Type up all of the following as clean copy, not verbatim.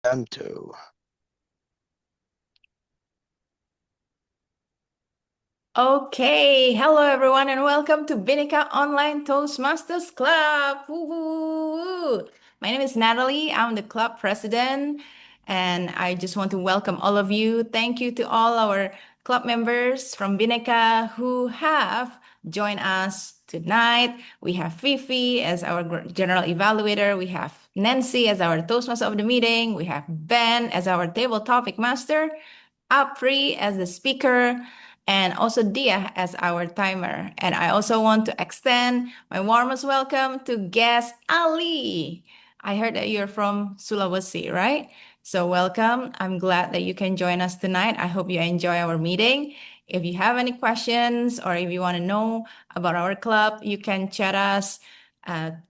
Bhinneka. Okay, hello everyone, and welcome to Bhinneka Online Toastmasters Club. Woo, woo, woo. My name is Natalie. I'm the club president, and I just want to welcome all of you. Thank you to all our club members from Bhinneka who have joined us tonight. We have Fifi as our general evaluator. We have Nancy as our Toastmaster of the meeting. We have Ben as our table topic master. Apri as the speaker, and also Dia as our timer. And I also want to extend my warmest welcome to guest Ali. I heard that you're from Sulawesi, right? So welcome. I'm glad that you can join us tonight. I hope you enjoy our meeting. If you have any questions or if you want to know about our club, you can chat us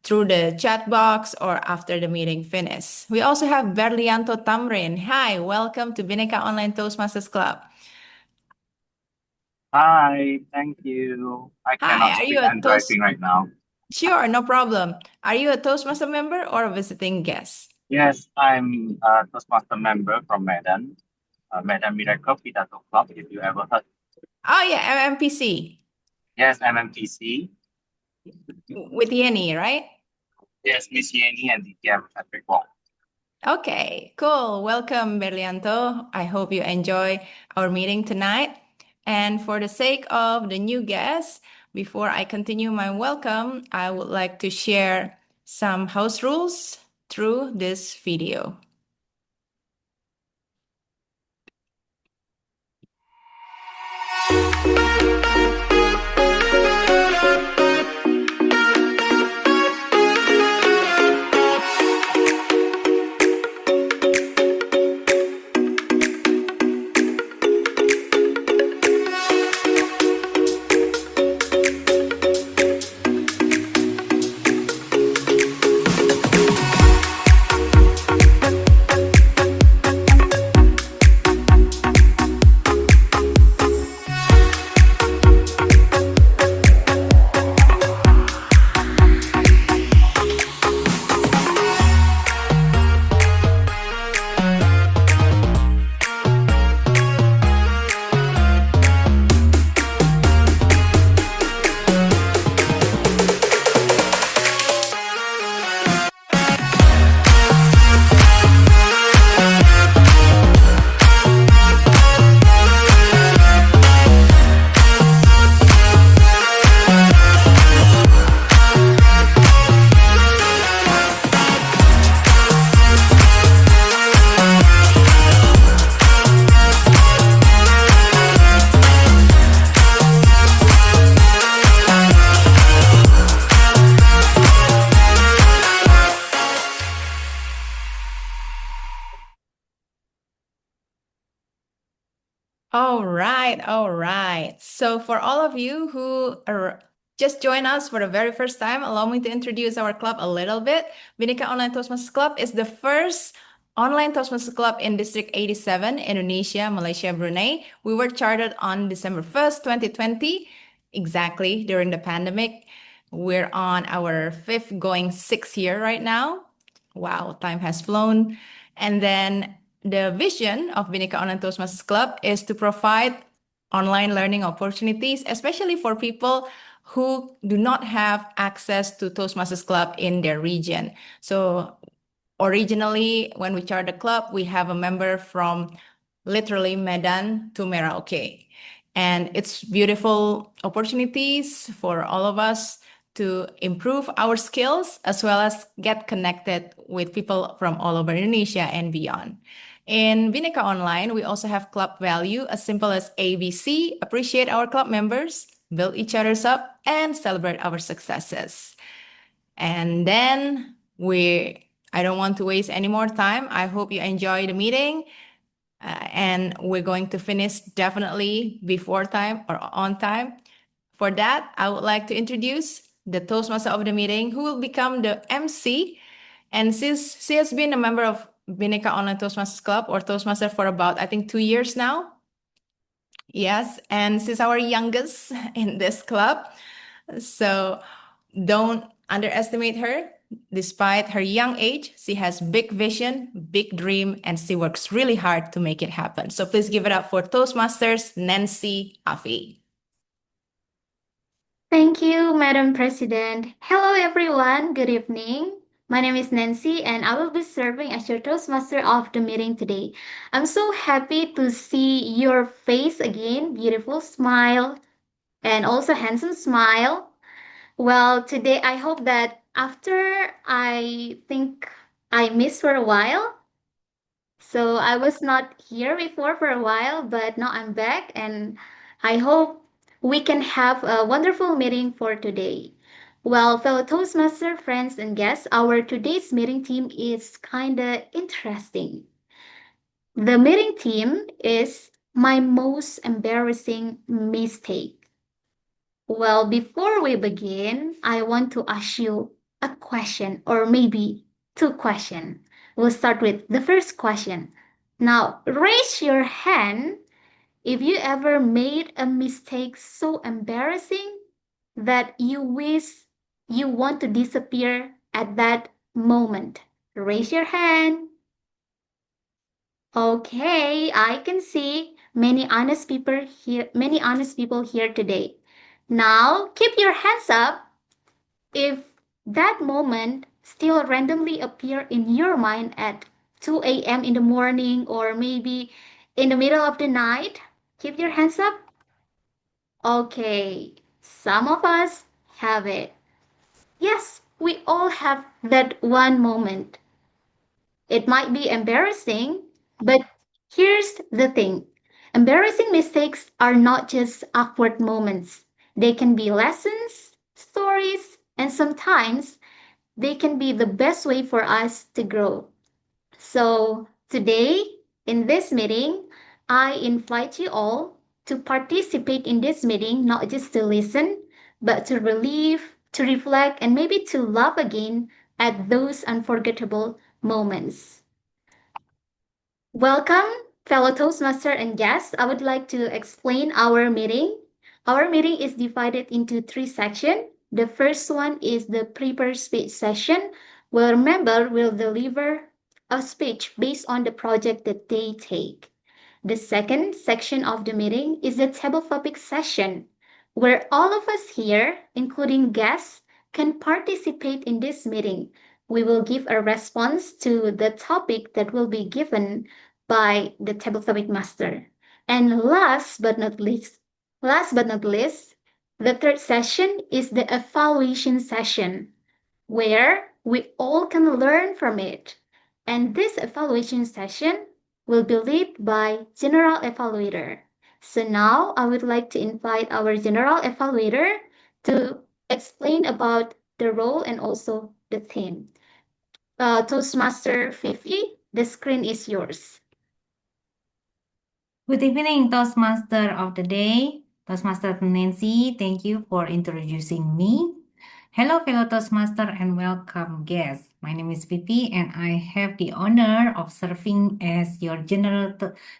through the chat box or after the meeting finishes. We also have Berlianto Tamrin. Hi, welcome to Bhinneka Online Toastmasters Club. Hi, thank you. I Hi, cannot are you speak. a I'm Toast? driving right now. Sure, no problem. Are you a Toastmaster member or a visiting guest? Yes, I'm a Toastmaster member from Medan, Medan Miracle Pidato Club, if you ever heard. Oh yeah, MMPC Yes, MMTC. with Yenny, right? Yes, Miss Yeni and DTM Patrick Wong. Okay, cool. Welcome, Berlianto. I hope you enjoy our meeting tonight. And for the sake of the new guests, before I continue my welcome, I would like to share some house rules through this video. All right, all right. So for all of you who are just joined us for the very first time, allow me to introduce our club a little bit. Bhinneka Online Toastmasters Club is the first online Toastmasters club in District 87, Indonesia, Malaysia, Brunei. We were chartered on December 1st, 2020, exactly during the pandemic. We're on our fifth going sixth year right now. Wow, time has flown. And then the vision of Bhinneka Online Toastmasters Club is to provide online learning opportunities, especially for people who do not have access to Toastmasters Club in their region. So originally, when we started the club, we have a member from literally Medan to Merauke. And it's beautiful opportunities for all of us to improve our skills as well as get connected with people from all over Indonesia and beyond. In Bhinneka Online, we also have club value as simple as ABC, appreciate our club members, build each other's up, and celebrate our successes. And then I don't want to waste any more time. I hope you enjoy the meeting. And we're going to finish definitely before time or on time. For that, I would like to introduce the Toastmaster of the meeting, who will become the MC. And since she has been a member of Bhinneka Online Toastmasters Club or Toastmaster for about, I think, 2 years now. Yes, and she's our youngest in this club. So don't underestimate her. Despite her young age, she has big vision, big dream, and she works really hard to make it happen. So please give it up for Toastmasters Nancy Afi. Thank you, Madam President. Hello, everyone. Good evening. My name is Nancy, and I will be serving as your Toastmaster of the meeting today. I'm so happy to see your face again, beautiful smile, and also handsome smile. Well, today I hope that after I think I missed for a while, so I was not here before for a while, but now I'm back and I hope we can have a wonderful meeting for today. Well, fellow Toastmaster friends and guests, our today's meeting theme is kinda interesting. The meeting theme is my most embarrassing mistake. Well, before we begin, I want to ask you a question or maybe two questions. We'll start with the first question. Now, raise your hand if you ever made a mistake so embarrassing that you wish you want to disappear at that moment. Raise your hand. Okay, I can see many honest people here today. Now, keep your hands up if that moment still randomly appear in your mind at 2 a.m. in the morning or maybe in the middle of the night. Keep your hands up. Okay, some of us have it. Yes, we all have that one moment. It might be embarrassing, but here's the thing. Embarrassing mistakes are not just awkward moments. They can be lessons, stories, and sometimes they can be the best way for us to grow. So, today in this meeting, I invite you all to participate in this meeting, not just to listen, but to relieve, to reflect, and maybe to laugh again at those unforgettable moments. Welcome, fellow Toastmaster and guests. I would like to explain our meeting. Our meeting is divided into three sections. The first one is the prepared speech session, where a member will deliver a speech based on the project that they take. The second section of the meeting is the table topic session, where all of us here, including guests, can participate in this meeting. We will give a response to the topic that will be given by the table topic master. And last but not least, the third session is the evaluation session, where we all can learn from it. And this evaluation session will be led by General Evaluator. So now I would like to invite our General Evaluator to explain about the role and also the theme. Toastmaster Fifi, the screen is yours. Good evening, Toastmaster of the day. Toastmaster Nancy, thank you for introducing me. Hello, fellow Toastmaster, and welcome guests. My name is Vivi, and I have the honor of serving as your general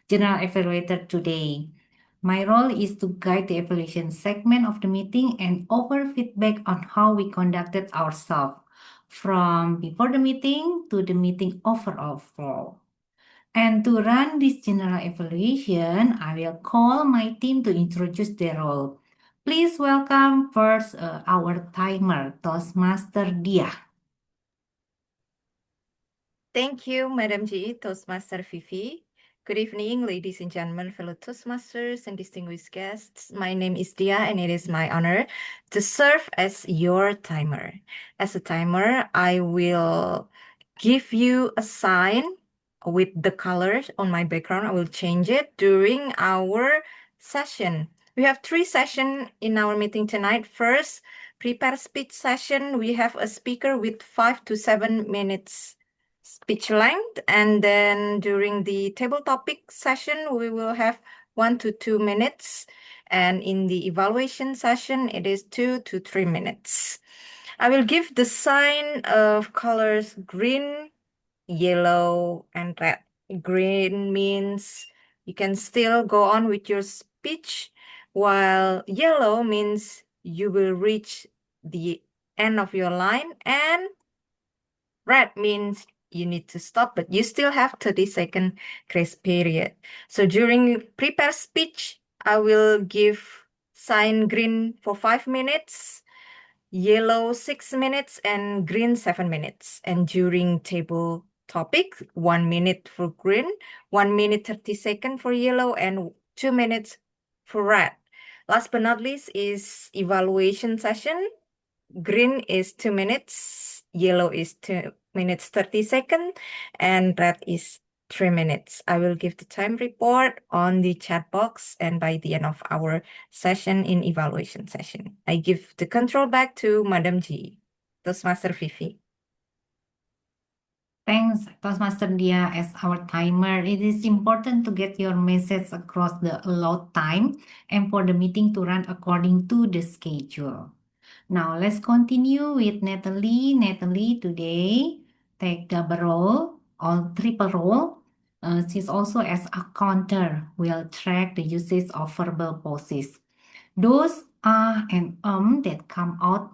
evaluator today. My role is to guide the evaluation segment of the meeting and offer feedback on how we conducted ourselves from before the meeting to the meeting overall flow. And to run this general evaluation, I will call my team to introduce their role. Please welcome first our timer, Toastmaster Dia. Thank you, Madam G, Toastmaster Fifi. Good evening, ladies and gentlemen, fellow Toastmasters and distinguished guests. My name is Dia, and it is my honor to serve as your timer. As a timer, I will give you a sign with the colors on my background. I will change it during our session. We have three sessions in our meeting tonight. First, prepare speech session. We have a speaker with 5 to 7 minutes speech length, and then during the table topic session we will have 1 to 2 minutes, and in the evaluation session it is 2 to 3 minutes. I will give the sign of colors green, yellow, and red. Green means you can still go on with your speech, while yellow means you will reach the end of your line, and Red means you need to stop, but you still have 30-second grace period. So during prepare speech, I will give sign green for 5 minutes, yellow 6 minutes, and green 7 minutes. And during table topic, 1 minute for green, 1 minute 30 seconds for yellow, and 2 minutes for red. Last but not least is evaluation session. Green is 2 minutes, yellow is 2 minutes 30 seconds, and red is 3 minutes. I will give the time report on the chat box and by the end of our session in evaluation session. I give the control back to Madam G. Toastmaster Vivi. Thanks, Toastmaster Dia, as our timer. It is important to get your message across the allotted time and for the meeting to run according to the schedule. Now let's continue with Natalie. Natalie today take double role or triple role. She's also as a counter will track the usage of verbal pauses. Those are and that come out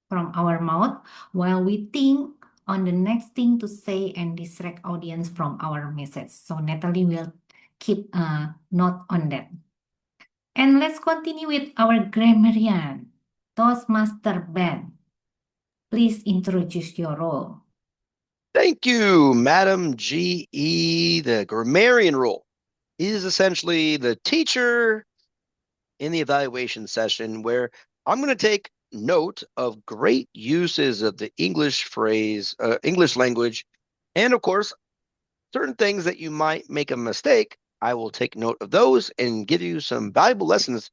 from our mouth while we think on the next thing to say and distract audience from our message. So Natalie will keep a note on that. And let's continue with our grammarian, Toastmaster Ben. Please introduce your role. Thank you, Madam G.E. The grammarian role is essentially the teacher in the evaluation session where I'm going to take note of great uses of the English phrase, English language, and of course, certain things that you might make a mistake. I will take note of those and give you some valuable lessons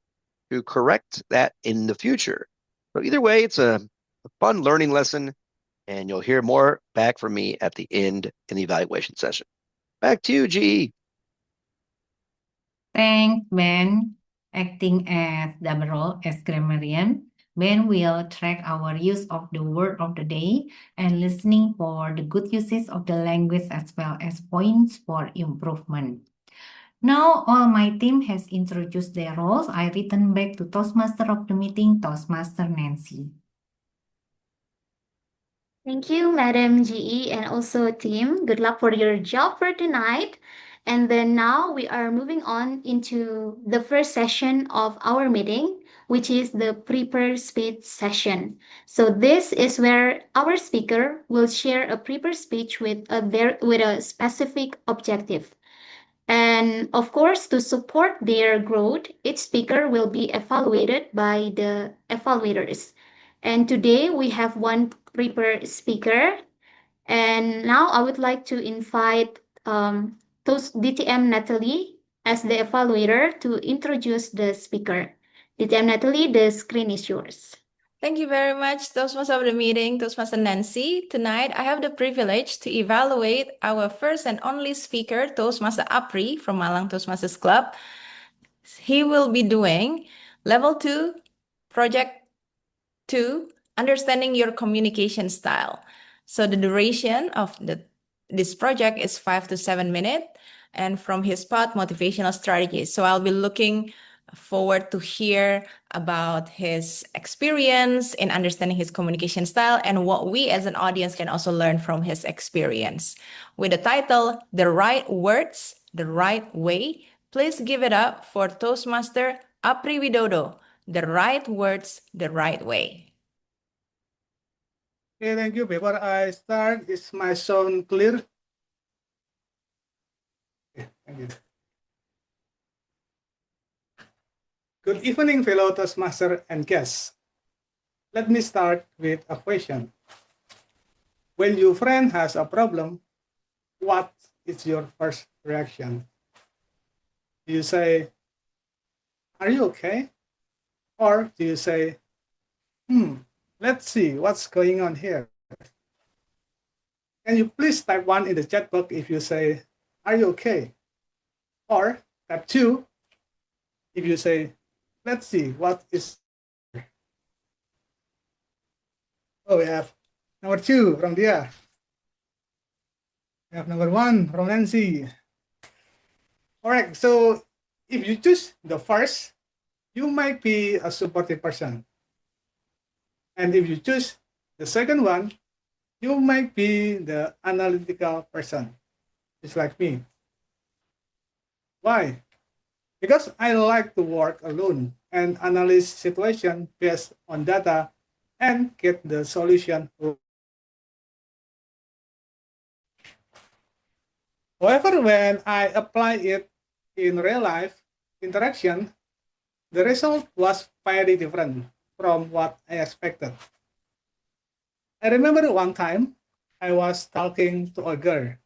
to correct that in the future. So either way, it's a fun learning lesson, and you'll hear more back from me at the end in the evaluation session. Back to you, G. Thanks, Ben. Acting as double role as grammarian, Ben will track our use of the word of the day and listening for the good uses of the language as well as points for improvement. Now all my team has introduced their roles. I return back to Toastmaster of the meeting, Toastmaster Nancy. Thank you, Madam GE, and also team. Good luck for your job for tonight. And then now we are moving on into the first session of our meeting, which is the prepare speech session. So this is where our speaker will share a prepare speech with a specific objective. And of course, to support their growth, each speaker will be evaluated by the evaluators. And today we have one prepare speaker. And now I would like to invite DTM Natalie as the evaluator to introduce the speaker. DTM Natalie, the screen is yours. Thank you very much, Toastmaster of the meeting, Toastmaster Nancy. Tonight, I have the privilege to evaluate our first and only speaker, Toastmaster Apri from Malang Toastmasters Club. He will be doing Level 2, Project 2, Understanding Your Communication Style. So the duration of this project is 5 to 7 minutes, and from his part, motivational strategies. So I'll be looking forward to hear about his experience in understanding his communication style and what we as an audience can also learn from his experience. With the title, The Right Words, The Right Way, please give it up for Toastmaster Apri Widodo. The right words, the right way. Okay, thank you. Before I start, is my sound clear? Okay, thank you. Good evening, fellow Toastmaster and guests. Let me start with a question. When your friend has a problem, what is your first reaction? Do you say, "Are you okay?" Or do you say, let's see what's going on here? Can you please type 1 in the chat box if you say, "Are you okay?" Or type 2 if you say, "Let's see what is." Oh, we have number 2 from Dia. We have number 1 from Nancy. All right, so if you choose the first, you might be a supportive person. And if you choose the second one, you might be the analytical person, just like me. Why? Because I like to work alone and analyze situation based on data and get the solution. However, when I apply it in real life interaction, the result was very different from what I expected. I remember one time I was talking to a girl.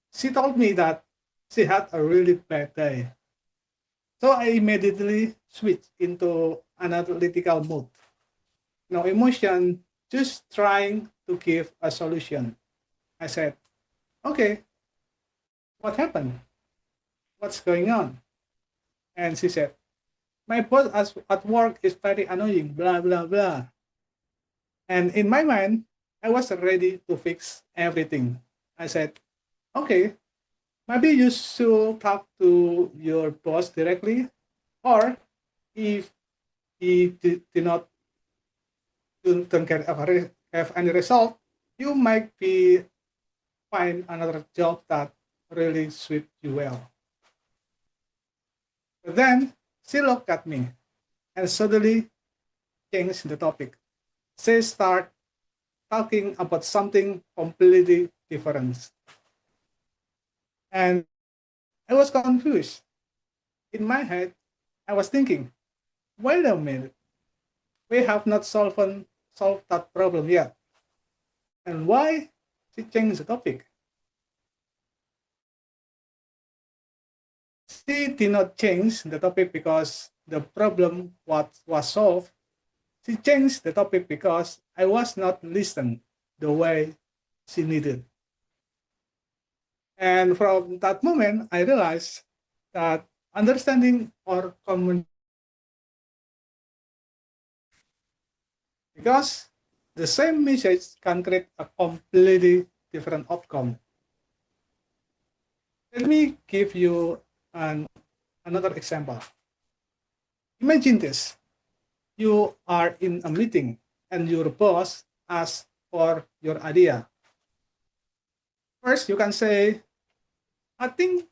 She told me that she had a really bad day. So I immediately switched into analytical mode. No emotion, just trying to give a solution. I said, okay, what happened? What's going on? And she said, my boss at work is very annoying, blah, blah, blah. And in my mind, I was ready to fix everything. I said, okay, maybe you should talk to your boss directly, or if he did not don't get have any result, you might be find another job that really suits you well. But then she looked at me and suddenly changed the topic. She started talking about something completely different. And I was confused. In my head, I was thinking, wait a minute, we have not solved that problem yet. And why she changed the topic? She did not change the topic because the problem was solved. She changed the topic because I was not listened the way she needed. And from that moment, I realized that understanding or communication, because the same message can create a completely different outcome. Let me give you another example. Imagine this. You are in a meeting and your boss asks for your idea. First, you can say, I think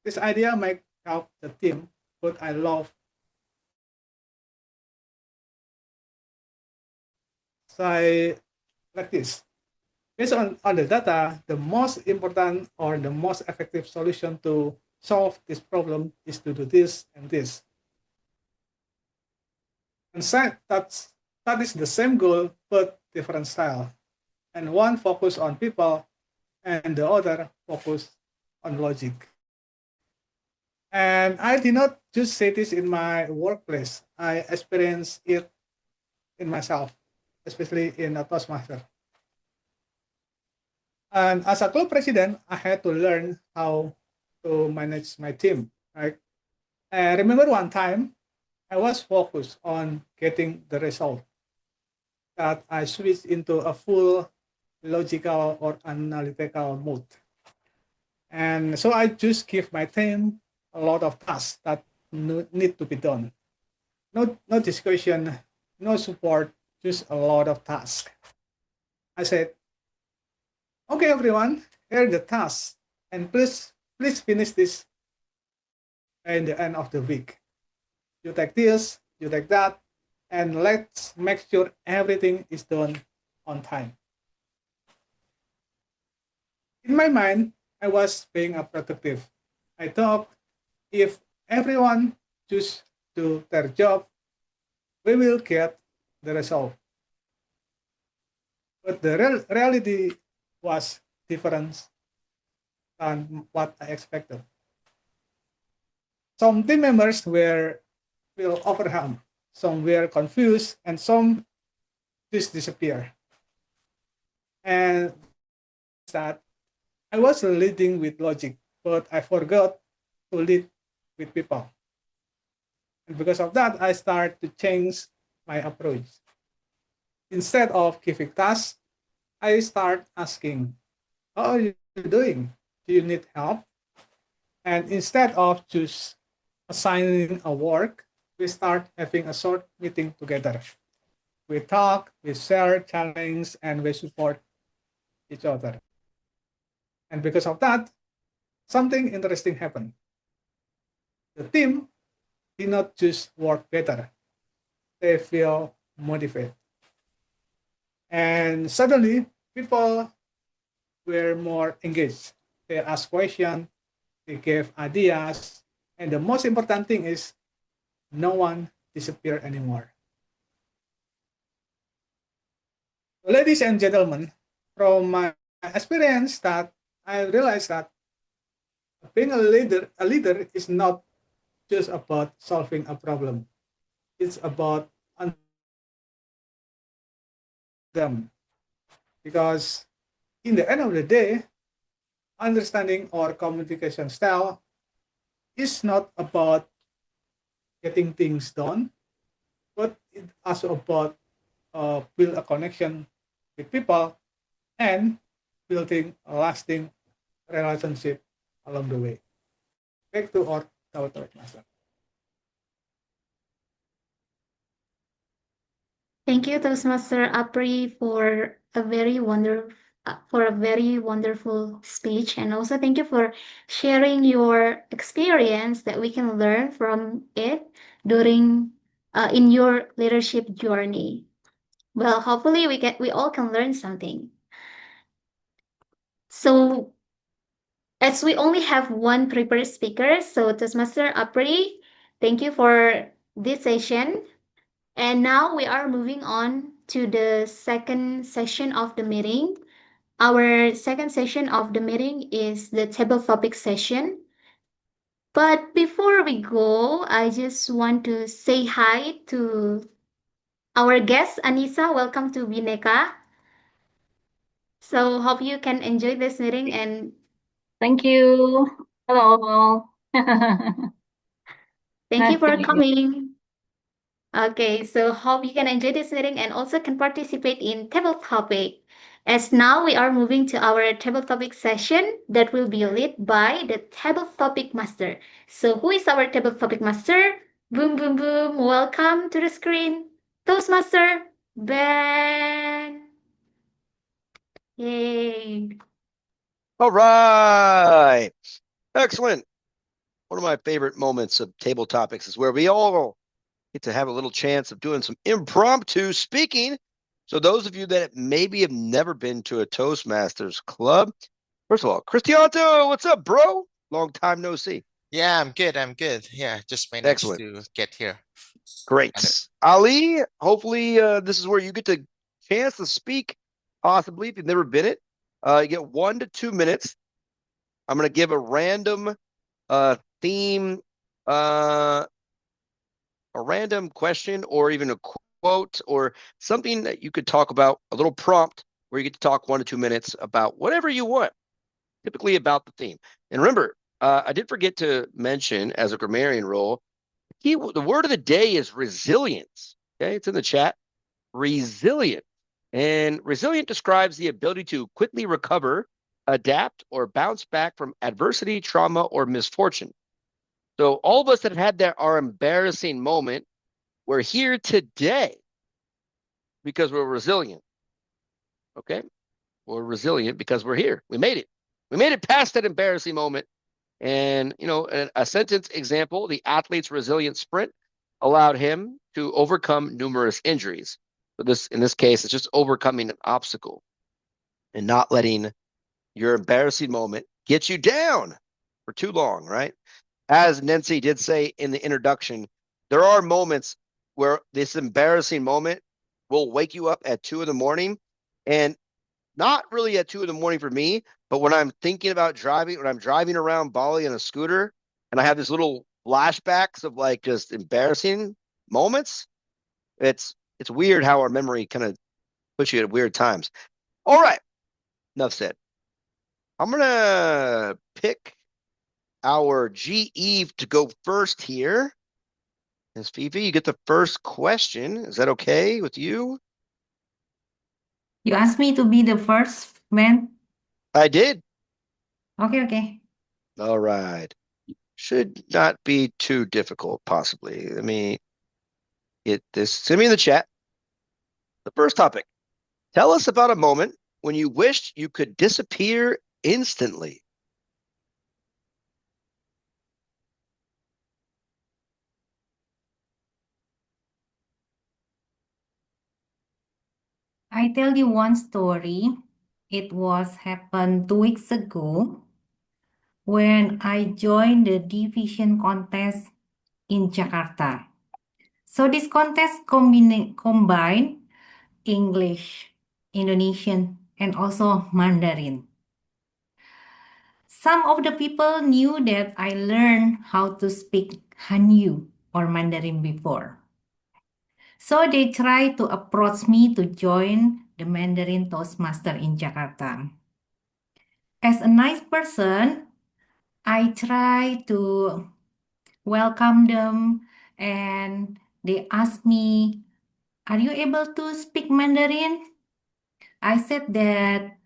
this idea might help the team, but I love. Say like this. Based on the data, the most important or the most effective solution to solve this problem is to do this and this. And that is the same goal, but different style. And one focus on people and the other focus on logic. And I did not just say this in my workplace. I experienced it in myself, especially in a Toastmaster. And as a club president, I had to learn how to manage my team. Right? I remember one time I was focused on getting the result, that I switched into a full logical or analytical mode. And so I just give my team a lot of tasks that need to be done. No discussion, no support, just a lot of tasks. I said, okay, everyone, here are the tasks, and please finish this in the end of the week. You take this, you take that, and let's make sure everything is done on time. In my mind, I was being productive. I thought if everyone just do their job, we will get the result. But the reality was different than what I expected. Some team members were overwhelmed, some were confused, and some just disappear. And that I was leading with logic, but I forgot to lead with people. And because of that, I started to change my approach. Instead of giving tasks, I start asking, how are you doing? Do you need help? And instead of just assigning a work, we start having a short meeting together. We talk, we share challenges, and we support each other. And because of that, something interesting happened. The team did not just work better, they feel motivated. And suddenly, people were more engaged. They asked questions, they gave ideas, and the most important thing is no one disappeared anymore. Ladies and gentlemen, from my experience that I realized that being a leader is not just about solving a problem. It's about them. Because in the end of the day, understanding our communication style is not about getting things done, but it's also about build a connection with people and building a lasting relationship along the way. Back to our Toastmaster. Thank you, Toastmaster Apri, for a very wonderful speech, and also thank you for sharing your experience that we can learn from it during in your leadership journey. Well, hopefully we all can learn something. So as we only have one prepared speaker, so Toastmaster Apri, thank you for this session. And now we are moving on to the second session of the meeting. Our second session of the meeting is the table topic session. But before we go, I just want to say hi to our guest, Anissa. Welcome to Bhinneka. So hope you can enjoy this meeting and Thank you. Hello all. thank you Nice to for meet you. coming. Okay, so hope you can enjoy this meeting and also can participate in table topic. As now we are moving to our table topic session that will be led by the table topic master. So who is our table topic master? Boom, boom, boom. Welcome to the screen. Toastmaster Ben. Yay. All right. Excellent. One of my favorite moments of table topics is where we all get to have a little chance of doing some impromptu speaking. So those of you that maybe have never been to a Toastmasters club, first of all, Cristiano, what's up, bro? Long time no see. Yeah, I'm good. I'm good. Yeah, just managed Excellent. to get here. Great. Ali, hopefully this is where you get the chance to speak, possibly, if you've never been it. You get 1 to 2 minutes. I'm going to give a random theme, a random question, or even a quote, or something that you could talk about, a little prompt where you get to talk 1 to 2 minutes about whatever you want, typically about the theme. And remember, I did forget to mention as a grammarian rule, the word of the day is resilience. Okay, it's in the chat. Resilient. And resilient describes the ability to quickly recover, adapt, or bounce back from adversity, trauma, or misfortune. So all of us that have had our embarrassing moment, we're here today because we're resilient. Okay? We're resilient because we're here. We made it. We made it past that embarrassing moment. And, a sentence example, the athlete's resilient sprint allowed him to overcome numerous injuries. But in this case, it's just overcoming an obstacle and not letting your embarrassing moment get you down for too long, right? As Nancy did say in the introduction, there are moments where this embarrassing moment will wake you up at 2 a.m. and not really at 2 a.m. for me, but when I'm thinking about driving, when I'm driving around Bali on a scooter and I have this little flashbacks of like just embarrassing moments, it's weird how our memory kind of puts you at weird times. All right, enough said. I'm gonna pick our GE to go first here. Ms. Fifi, you get the first question. Is that okay with you? You asked me to be the first man. I did. Okay. All right. Should not be too difficult, possibly. Let me get this. Send me in the chat. The first topic. Tell us about a moment when you wished you could disappear instantly? I tell you one story. It was happened 2 weeks ago when I joined the division contest in Jakarta. So this contest combine English, Indonesian, and also Mandarin. Some of the people knew that I learned how to speak Hanyu or Mandarin before. So they tried to approach me to join the Mandarin Toastmaster in Jakarta. As a nice person, I try to welcome them and they asked me, "Are you able to speak Mandarin?" I said that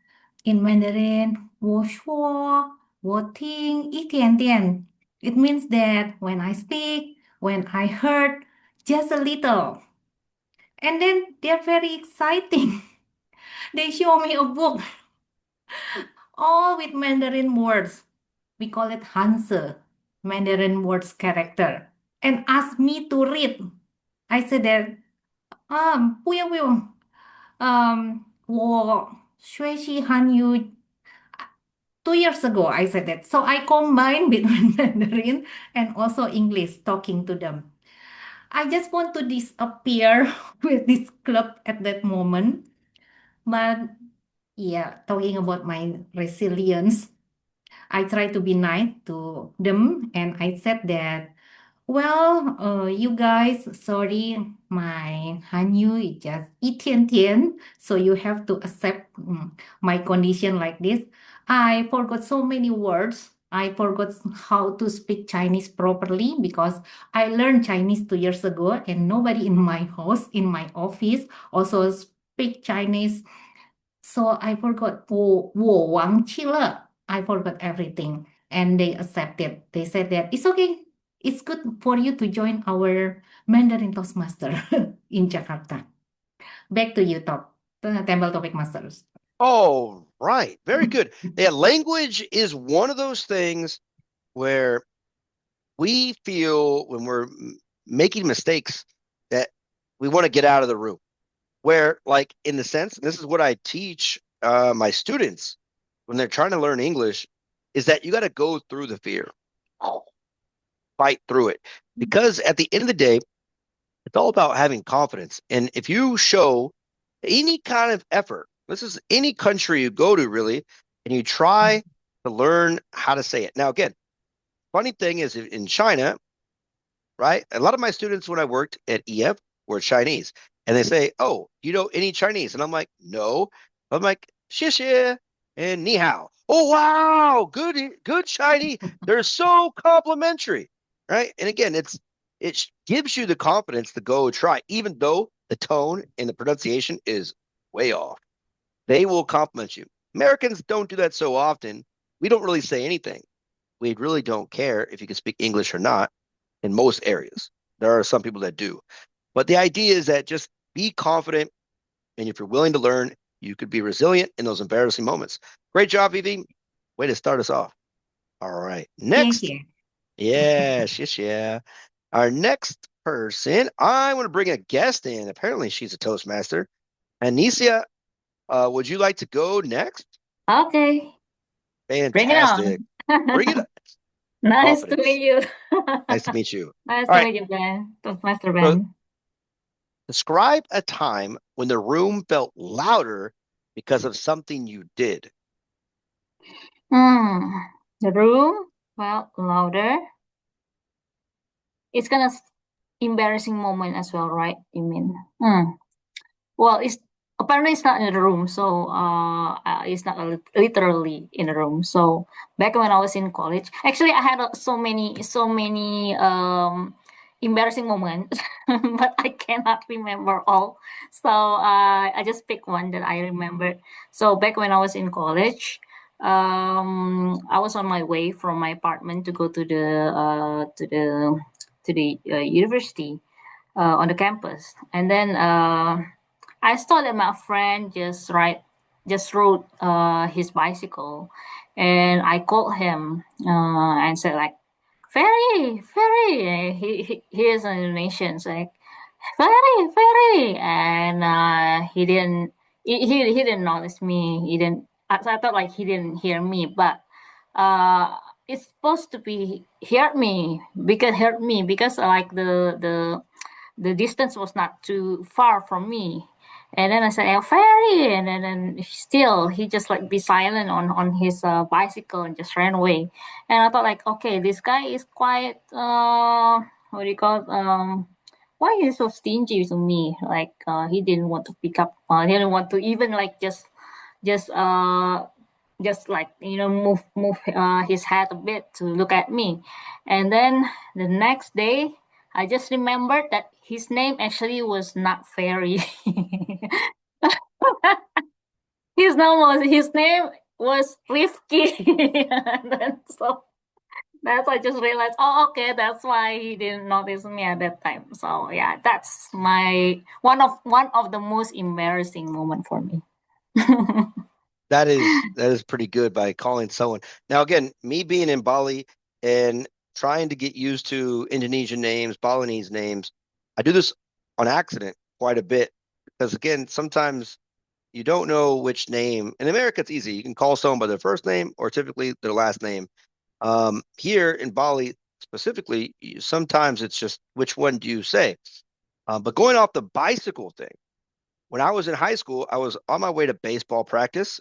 in Mandarin, 我说,我听一点点. It means that when I speak, when I heard just a little. And then they're very exciting. They show me a book, all with Mandarin words. We call it Hanse, Mandarin words character, and ask me to read. I said that, 不用不用, 我学习汉语 2 years ago, I said that. So I combine between Mandarin and also English talking to them. I just want to disappear with this club at that moment. But yeah, talking about my resilience, I try to be nice to them and I said that, well, you guys, sorry, my Hanyu is just 一天天, so you have to accept my condition like this. I forgot so many words. I forgot how to speak Chinese properly because I learned Chinese 2 years ago and nobody in my house, in my office also speak Chinese. So I forgot, 我忘记了. I forgot everything and they accepted. They said that it's okay. It's good for you to join our Mandarin Toastmaster in Jakarta. Back to you, Temple Topic Masters. Oh, right. Very good. Yeah, language is one of those things where we feel when we're making mistakes that we want to get out of the room. Where, like, in the sense, and this is what I teach my students when they're trying to learn English, is that you got to go through the fear, fight through it. Because at the end of the day, it's all about having confidence. And if you show any kind of effort, this is any country you go to, really, and you try to learn how to say it. Now, again, funny thing is in China, right? A lot of my students when I worked at EF were Chinese. And they say, "Oh, you know any Chinese?" And I'm like, "No." I'm like, 谢谢 and 你好. Oh, wow. Good Chinese. They're so complimentary, right? And again, it gives you the confidence to go try, even though the tone and the pronunciation is way off. They will compliment you. Americans don't do that so often. We don't really say anything. We really don't care if you can speak English or not in most areas. There are some people that do. But the idea is that just be confident, and if you're willing to learn, you could be resilient in those embarrassing moments. Great job, Vivi. Way to start us off. All right. Next. Thank you. Yes. Our next person, I want to bring a guest in. Apparently, she's a Toastmaster. Anicia, would you like to go next? Okay. Fantastic. Bring it on. Nice to Confidence. meet you. Nice to meet you. Nice All to right. meet you, Ben. Toastmaster Ben. Describe a time when the room felt louder because of something you did. The room felt louder. It's kind of embarrassing moment as well, right? You mean? Well, it's apparently it's not in the room, so it's not literally in the room. So back when I was in college, actually I had so many embarrassing moments, but I cannot remember all. So I just picked one that I remembered. So back when I was in college, I was on my way from my apartment to go to the university on the campus, and then I saw that my friend just just rode his bicycle, and I called him and said like, "Ferry, Ferry." He is an Indonesian, so like, "Ferry, Ferry," and he didn't notice me. He didn't. I thought like he didn't hear me, but uh, it's supposed to be heard me because like the distance was not too far from me. And then I said, "Oh, ferry," and then still he just like be silent on his bicycle and just ran away. And I thought like, okay, this guy is quite what do you call it? Why is he so stingy to me? Like he didn't want to pick up. He didn't want to even like just uh just like move his head a bit to look at me. And then the next day I just remembered that his name actually was not Fairy. His name was Rifki. And then so that's I just realized, oh okay, that's why he didn't notice me at that time. So yeah, that's my one of the most embarrassing moment for me. That is pretty good by calling someone. Now, again, me being in Bali and trying to get used to Indonesian names, Balinese names, I do this on accident quite a bit because, again, sometimes you don't know which name. In America, it's easy. You can call someone by their first name or typically their last name. Here in Bali specifically, sometimes it's just which one do you say? But going off the bicycle thing, when I was in high school, I was on my way to baseball practice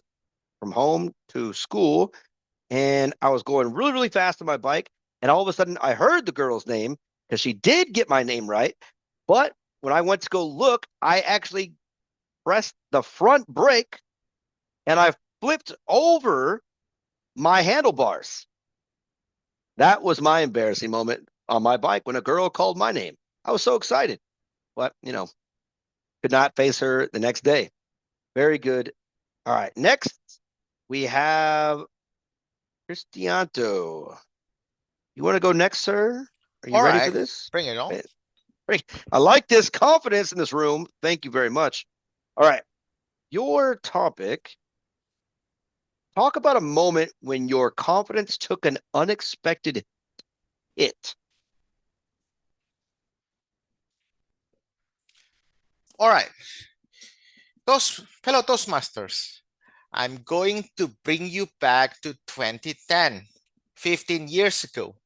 from home to school, and I was going really, really fast on my bike. And all of a sudden, I heard the girl's name because she did get my name right. But when I went to go look, I actually pressed the front brake and I flipped over my handlebars. That was my embarrassing moment on my bike when a girl called my name. I was so excited, but could not face her the next day. Very good. All right, next we have Cristianto. You want to go next, sir? Are you All ready for right, this? bring it on. Great. I like this confidence in this room. Thank you very much. All right. Your topic, talk about a moment when your confidence took an unexpected hit. All right, fellow Toastmasters, I'm going to bring you back to 2010, 15 years ago.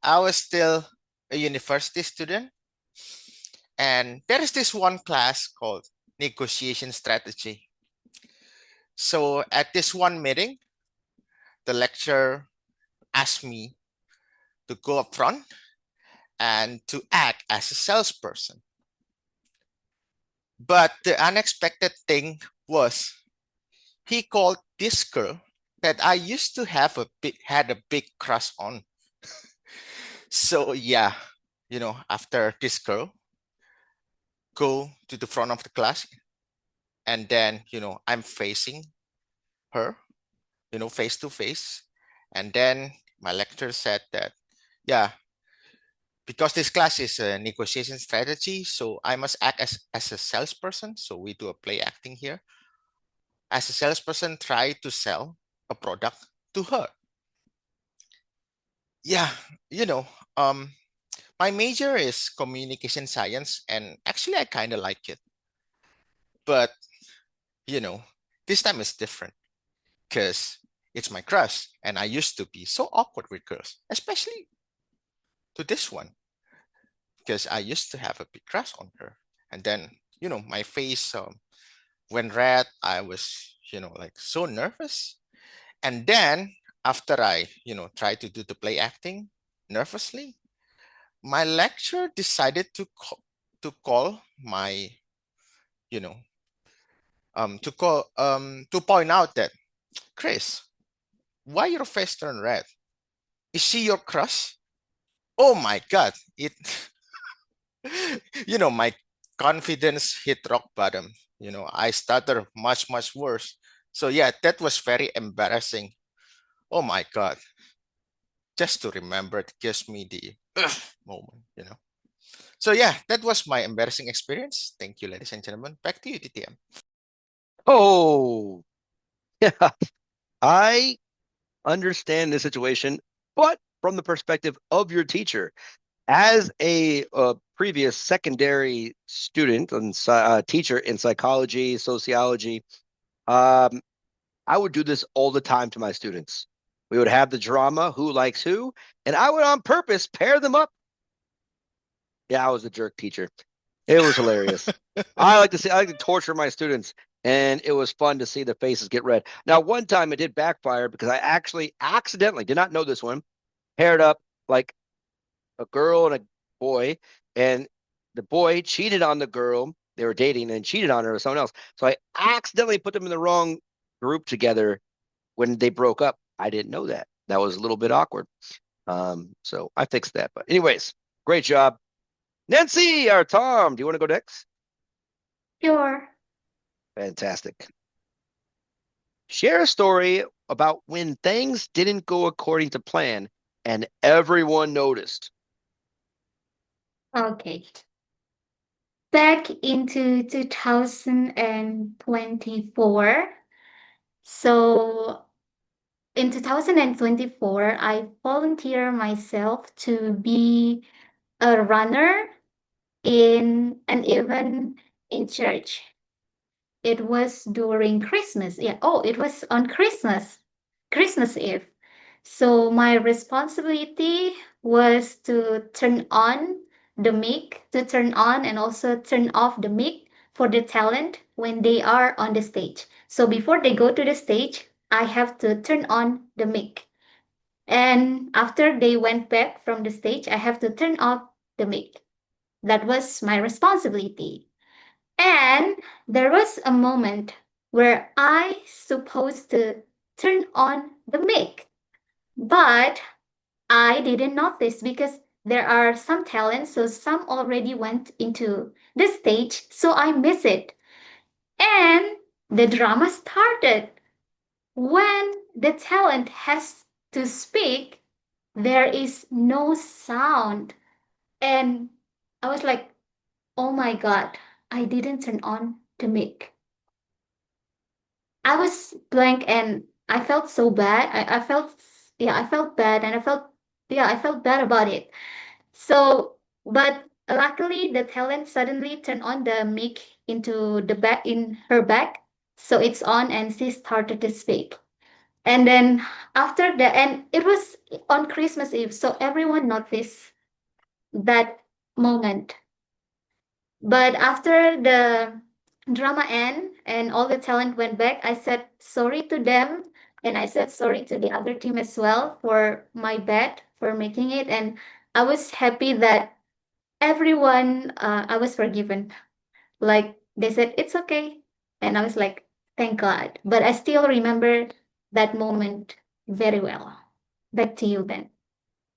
I was still a university student, and there is this one class called negotiation strategy. So at this one meeting, the lecturer asked me to go up front and to act as a salesperson. But the unexpected thing was he called this girl that I used to had a big crush on. So yeah, after this girl go to the front of the class, and then I'm facing her, face to face, and then my lecturer said that, yeah, because this class is a negotiation strategy, so I must act as a salesperson. So we do a play acting here. As a salesperson, try to sell a product to her. Yeah, my major is communication science, and actually I kind of like it. But, this time is different because it's my crush, and I used to be so awkward with girls, especially to this one, because I used to have a big crush on her. And then, my face went red. I was, like so nervous. And then after I, tried to do the play acting nervously, my lecturer decided to call my, to point out that, Chris, why your face turned red? Is she your crush? Oh my God! My confidence hit rock bottom. I stutter much worse. So yeah, that was very embarrassing. Oh my God! Just to remember, it gives me the moment. So yeah, that was my embarrassing experience. Thank you, ladies and gentlemen. Back to you, TTM. Oh, Yeah, I understand the situation, but from the perspective of your teacher, as a previous secondary student and teacher in psychology, sociology, um, I would do this all the time to my students. We would have the drama, who likes who, and I would on purpose pair them up. Yeah, I was a jerk teacher. It was hilarious. I like to torture my students, and it was fun to see the faces get red. Now, one time it did backfire because I actually accidentally did not know this one, paired up like a girl and a boy, and the boy cheated on the girl they were dating and cheated on her with someone else. So I accidentally put them in the wrong group together when they broke up. I didn't know that. That was a little bit awkward. So I fixed that. But anyways, great job. Nancy or Tom, do you want to go next? Sure. Fantastic. Share a story about when things didn't go according to plan and everyone noticed. Okay. Back into 2024. So in 2024, I volunteer myself to be a runner in an event in church. It was during Christmas. Yeah. Oh, it was on Christmas Eve. So my responsibility was to turn on the mic, to turn on and also turn off the mic for the talent when they are on the stage. So before they go to the stage, I have to turn on the mic. And after they went back from the stage, I have to turn off the mic. That was my responsibility. And there was a moment where I supposed to turn on the mic, but I didn't notice because there are some talents, so some already went into the stage, so I miss it. And the drama started. When the talent has to speak, there is no sound. And I was like, oh my God, I didn't turn on the mic. I was blank and I felt so bad. I felt bad and I felt bad about it. So, but luckily the talent suddenly turned on the mic into the back in her back. So it's on and she started to speak. And then and it was on Christmas Eve. So everyone noticed that moment. But after the drama end and all the talent went back, I said sorry to them and I said sorry to the other team as well for my bad for making it. And I was happy that everyone, I was forgiven. Like they said, it's okay. And I was like, thank God. But I still remember that moment very well. Back to you, Ben.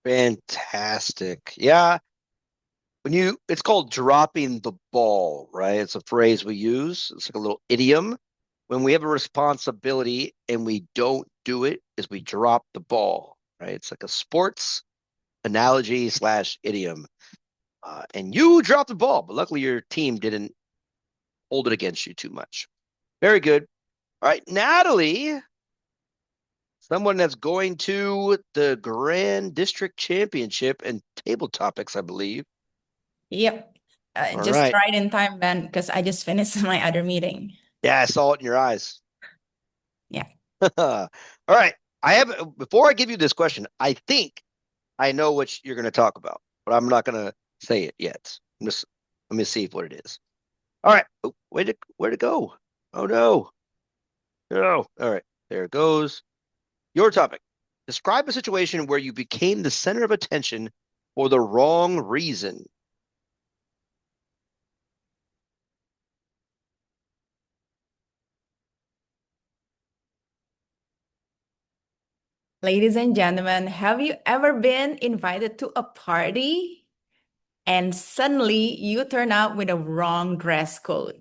Fantastic. Yeah, it's called dropping the ball, right? It's a phrase we use. It's like a little idiom. When we have a responsibility and we don't do it, is we drop the ball, right? It's like a sports analogy slash idiom. And you dropped the ball, but luckily your team didn't hold it against you too much. Very good. All right, Natalie, someone that's going to the Grand District Championship and table topics, I believe. Yep. All Just right. right in time, Ben, because I just finished my other meeting. Yeah, I saw it in your eyes. Yeah. All right. Before I give you this question, I think I know what you're going to talk about, but I'm not going to say it yet. Let me see what it is. All right. Oh, where'd it go? Oh no. No. All right. There it goes. Your topic. Describe a situation where you became the center of attention for the wrong reason. Ladies and gentlemen, have you ever been invited to a party and suddenly you turn out with a wrong dress code?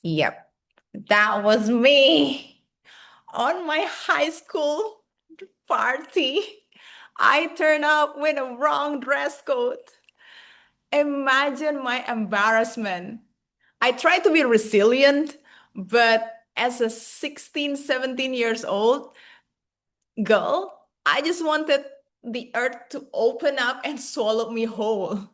Yep, that was me. On my high school party, I turned up with a wrong dress code. Imagine my embarrassment. I tried to be resilient, but as a 16, 17 years old girl, I just wanted the earth to open up and swallow me whole.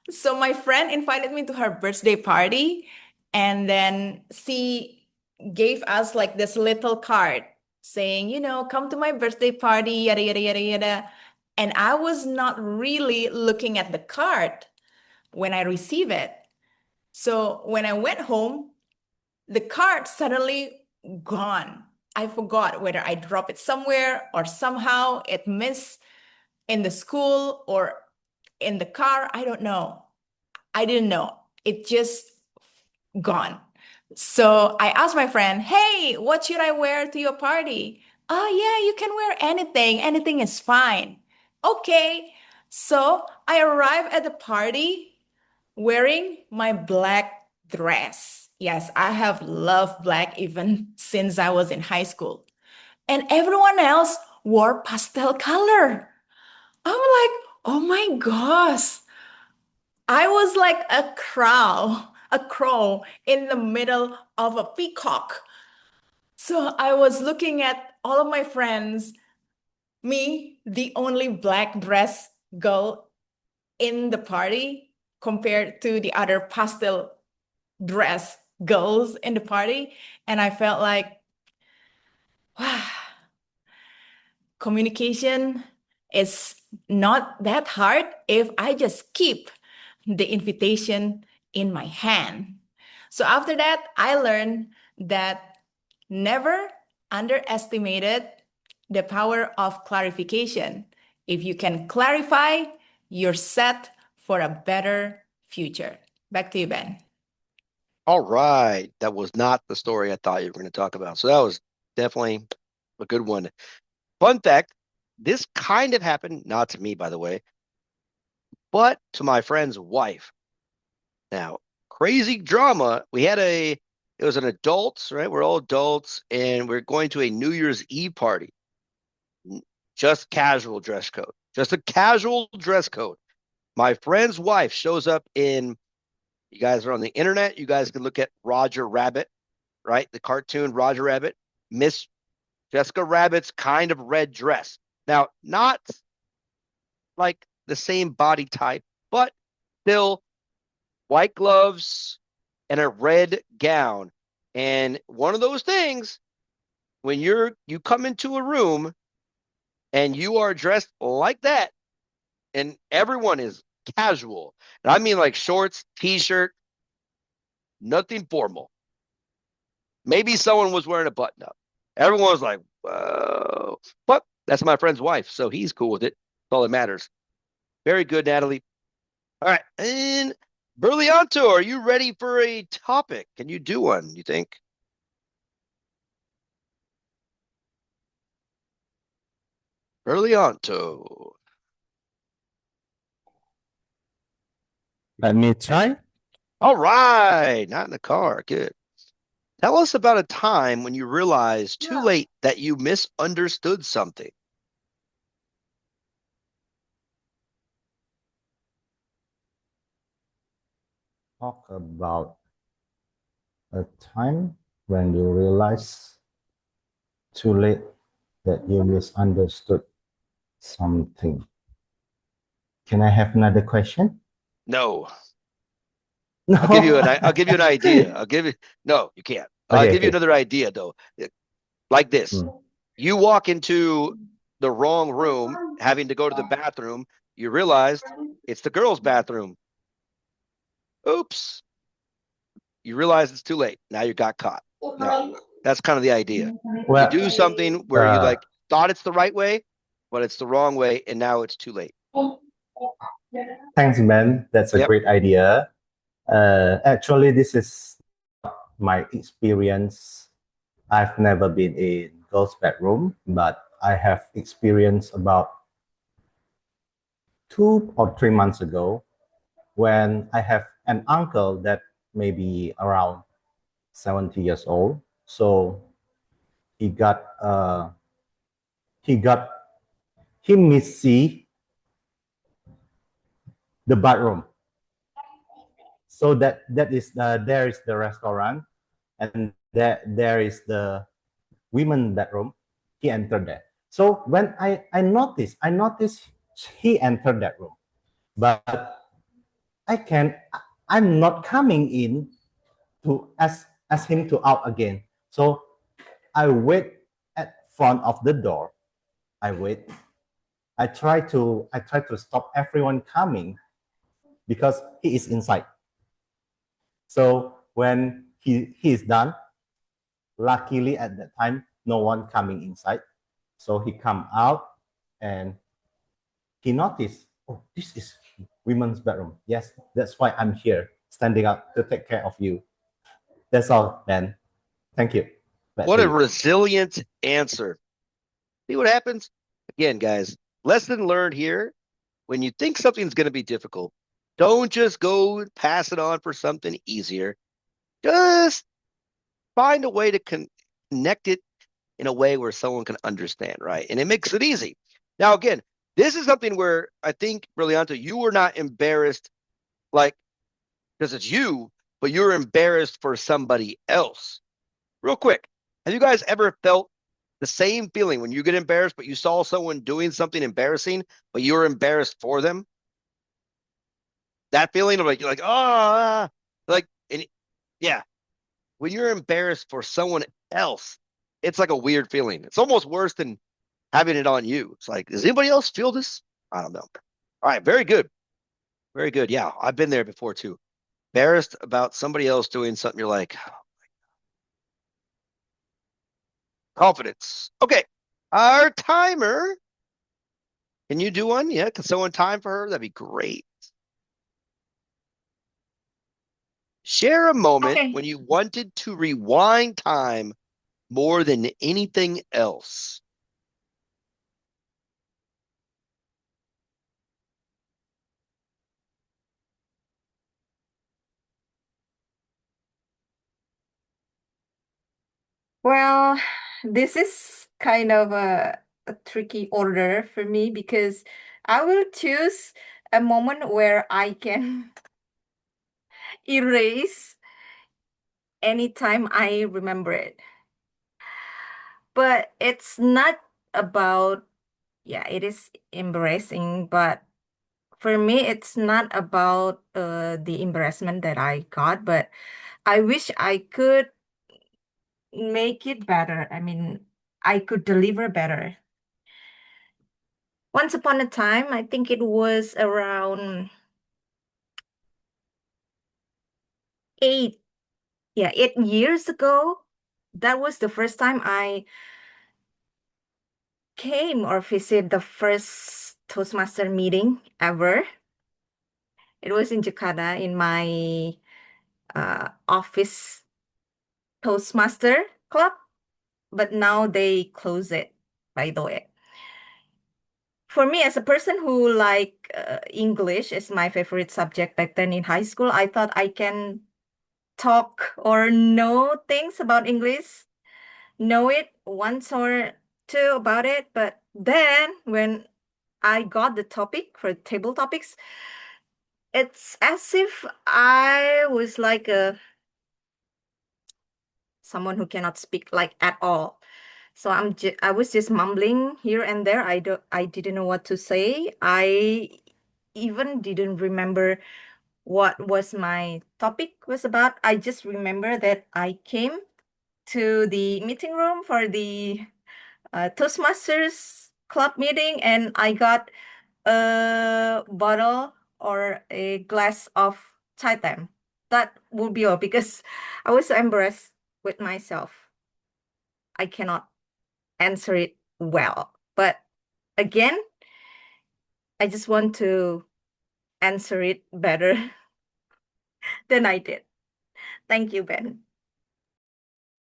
So my friend invited me to her birthday party, and then she gave us like this little card saying, come to my birthday party, yada, yada, yada, yada. And I was not really looking at the card when I received it. So when I went home, the card suddenly gone. I forgot whether I dropped it somewhere or somehow it missed in the school or in the car. I don't know. I didn't know. It just gone. So I asked my friend, hey, what should I wear to your party? Oh, yeah, you can wear anything. Anything is fine. Okay. So I arrived at the party wearing my black dress. Yes, I have loved black even since I was in high school. And everyone else wore pastel color. I'm like, oh my gosh. I was like a crow in the middle of a peacock. So I was looking at all of my friends, me, the only black dress girl in the party, compared to the other pastel dress girls in the party. And I felt like, wow, communication is not that hard if I just keep the invitation in my hand. So after that, I learned that never underestimated the power of clarification. If you can clarify, you're set for a better future. Back to you, Ben. All right. That was not the story I thought you were going to talk about. So that was definitely a good one. Fun fact, this kind of happened, not to me, by the way, but to my friend's wife. Now, crazy drama. It was an adults, right? We're all adults, and we're going to a New Year's Eve party. Just casual dress code. Just a casual dress code. My friend's wife shows up in, you guys are on the internet, you guys can look at Roger Rabbit, right? The cartoon Roger Rabbit. Miss Jessica Rabbit's kind of red dress. Now, not like the same body type, but still white gloves and a red gown. And one of those things, when you come into a room and you are dressed like that, and everyone is casual, and I mean like shorts, t-shirt, nothing formal. Maybe someone was wearing a button up. Everyone was like, whoa. But that's my friend's wife, so he's cool with it. That's all that matters. Very good, Natalie. All right. And Berlianto, are you ready for a topic? Can you do one, you think? Berlianto. Let me try. All right. Not in the car. Good. Tell us about a time when you realized too late that you misunderstood something. Talk about a time when you realize too late that you misunderstood something. Can I have another question? No. No. I'll give you an idea. No, you can't. I'll give you another idea though. Like this. You walk into the wrong room, having to go to the bathroom, you realized it's the girls' bathroom. Oops. You realize it's too late. Now you got caught. No, that's kind of the idea. Well, you do something where you like thought it's the right way, but it's the wrong way, and now it's too late. Thanks, Ben. That's a great idea. Actually, this is my experience. I've never been in girls' bedroom, but I have experience about 2 or 3 months ago when I have an uncle that may be around 70 years old. So he missed the bathroom. So there is the restaurant, and there is the women bedroom. He entered there. So when I noticed he entered that room, but I'm not coming in to ask him to out again. So I wait at front of the door. I wait. I try to stop everyone coming because he is inside. So when he is done, luckily at that time no one coming inside. So he come out and he noticed, oh, this is women's bedroom. Yes, that's why I'm here, standing up to take care of you. That's all, Ben. Thank you. What a resilient answer. See what happens? Again, guys, lesson learned here. When you think something's going to be difficult, don't just go pass it on for something easier. Just find a way to connect it in a way where someone can understand, right? And it makes it easy. Now, again, this is something where I think, Brillianto, you were not embarrassed, like, because it's you, but you're embarrassed for somebody else. Real quick, have you guys ever felt the same feeling when you get embarrassed, but you saw someone doing something embarrassing, but you were embarrassed for them? That feeling of like, you're like, oh, like, and yeah, when you're embarrassed for someone else, it's like a weird feeling. It's almost worse than having it on you. It's like, does anybody else feel this? I don't know. All right, very good. Very good. Yeah, I've been there before too. Embarrassed about somebody else doing something, you're like, confidence. Okay, our timer. Can you do one? Yeah, can someone time for her? That'd be great. Share a moment when you wanted to rewind time more than anything else. Well, this is kind of a tricky order for me because I will choose a moment where I can erase anytime I remember it. But it's not about, yeah, it is embarrassing, but for me, it's not about the embarrassment that I got, but I wish I could make it better. I mean, I could deliver better. Once upon a time, I think it was around 8 years ago. That was the first time I came or visit the first Toastmaster meeting ever. It was in Jakarta in my office Toastmaster club, but now they close it, by the way. For me, as a person who like English is my favorite subject back then in high school, I thought I can talk or know things about English, know it once or two about it. But then when I got the topic for table topics, it's as if I was like someone who cannot speak like at all. So I was just mumbling here and there. I didn't know what to say. I even didn't remember what was my topic was about. I just remember that I came to the meeting room for the Toastmasters club meeting and I got a bottle or a glass of chai time. That would be all because I was so embarrassed with myself. I cannot answer it well. But again, I just want to answer it better than I did. Thank you, Ben.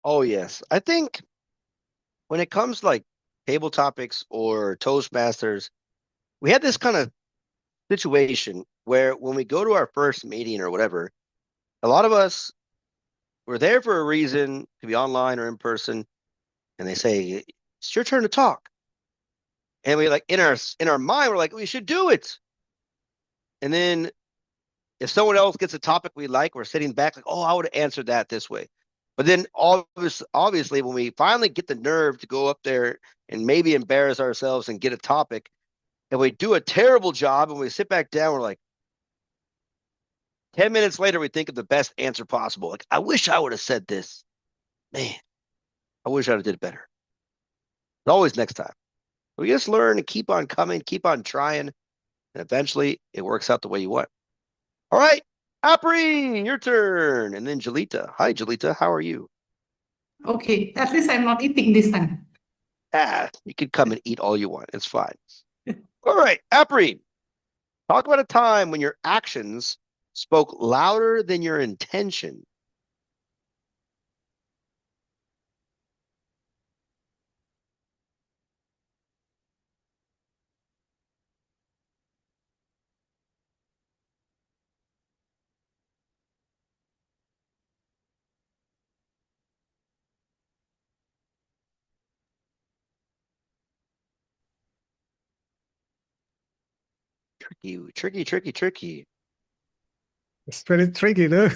Oh, yes. I think when it comes to like table topics or Toastmasters, we had this kind of situation where when we go to our first meeting or whatever, a lot of us were there for a reason, to be online or in person, and they say, it's your turn to talk. And we like in our mind, we're like, we should do it. And then if someone else gets a topic we like, we're sitting back like, oh, I would have answered that this way. But then obviously, when we finally get the nerve to go up there and maybe embarrass ourselves and get a topic, and we do a terrible job and we sit back down, we're like, 10 minutes later, we think of the best answer possible. Like, I wish I would have said this. Man, I wish I'd have did it better. But always next time. We just learn and keep on coming, keep on trying, and eventually it works out the way you want. All right, Apri, your turn. And then Jalita. Hi, Jalita. How are you? Okay, at least I'm not eating this time. You can come and eat all you want. It's fine. All right, Apri. Talk about a time when your actions spoke louder than your intention. Tricky. It's very tricky, though.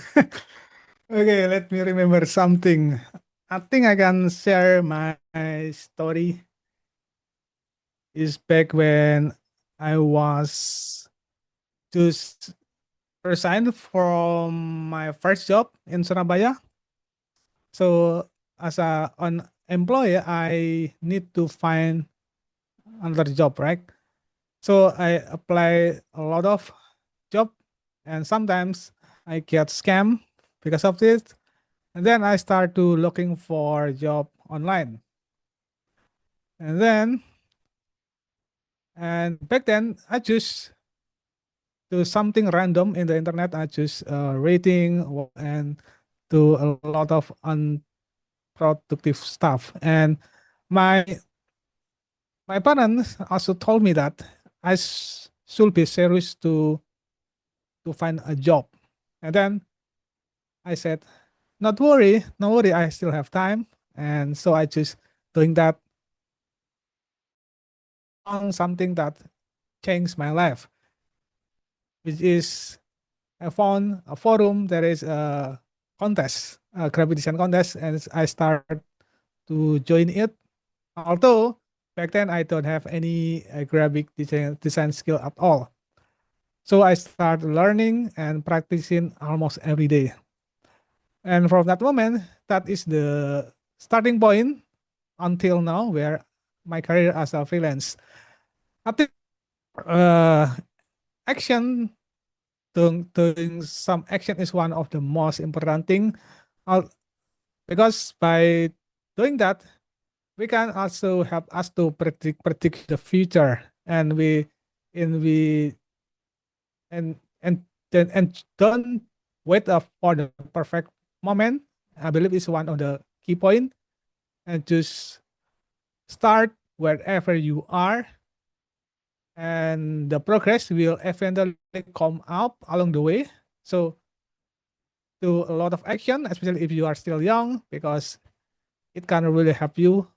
Okay, let me remember something. I think I can share my story. Is back when I was just resigned from my first job in Surabaya. So as an employee, I need to find another job, right? So I apply a lot of job, and sometimes I get scammed because of this. And then I start to looking for job online. And back then I just do something random in the internet. I just rating and do a lot of unproductive stuff. And my parents also told me that I should be serious to find a job. And then I said, not worry, I still have time. And so I just doing that on something that changed my life, which is I found a forum. There is a contest, a graphic design contest, and I started to join it. Although back then I don't have any graphic design skill at all. So I started learning and practicing almost every day. And from that moment, that is the starting point until now, where my career as a freelance. I think action, doing some action is one of the most important thing, because by doing that, we can also help us to predict the future, and we don't wait up for the perfect moment. I believe is one of the key point, and just start wherever you are, and the progress will eventually come up along the way. So do a lot of action, especially if you are still young, because it can really help you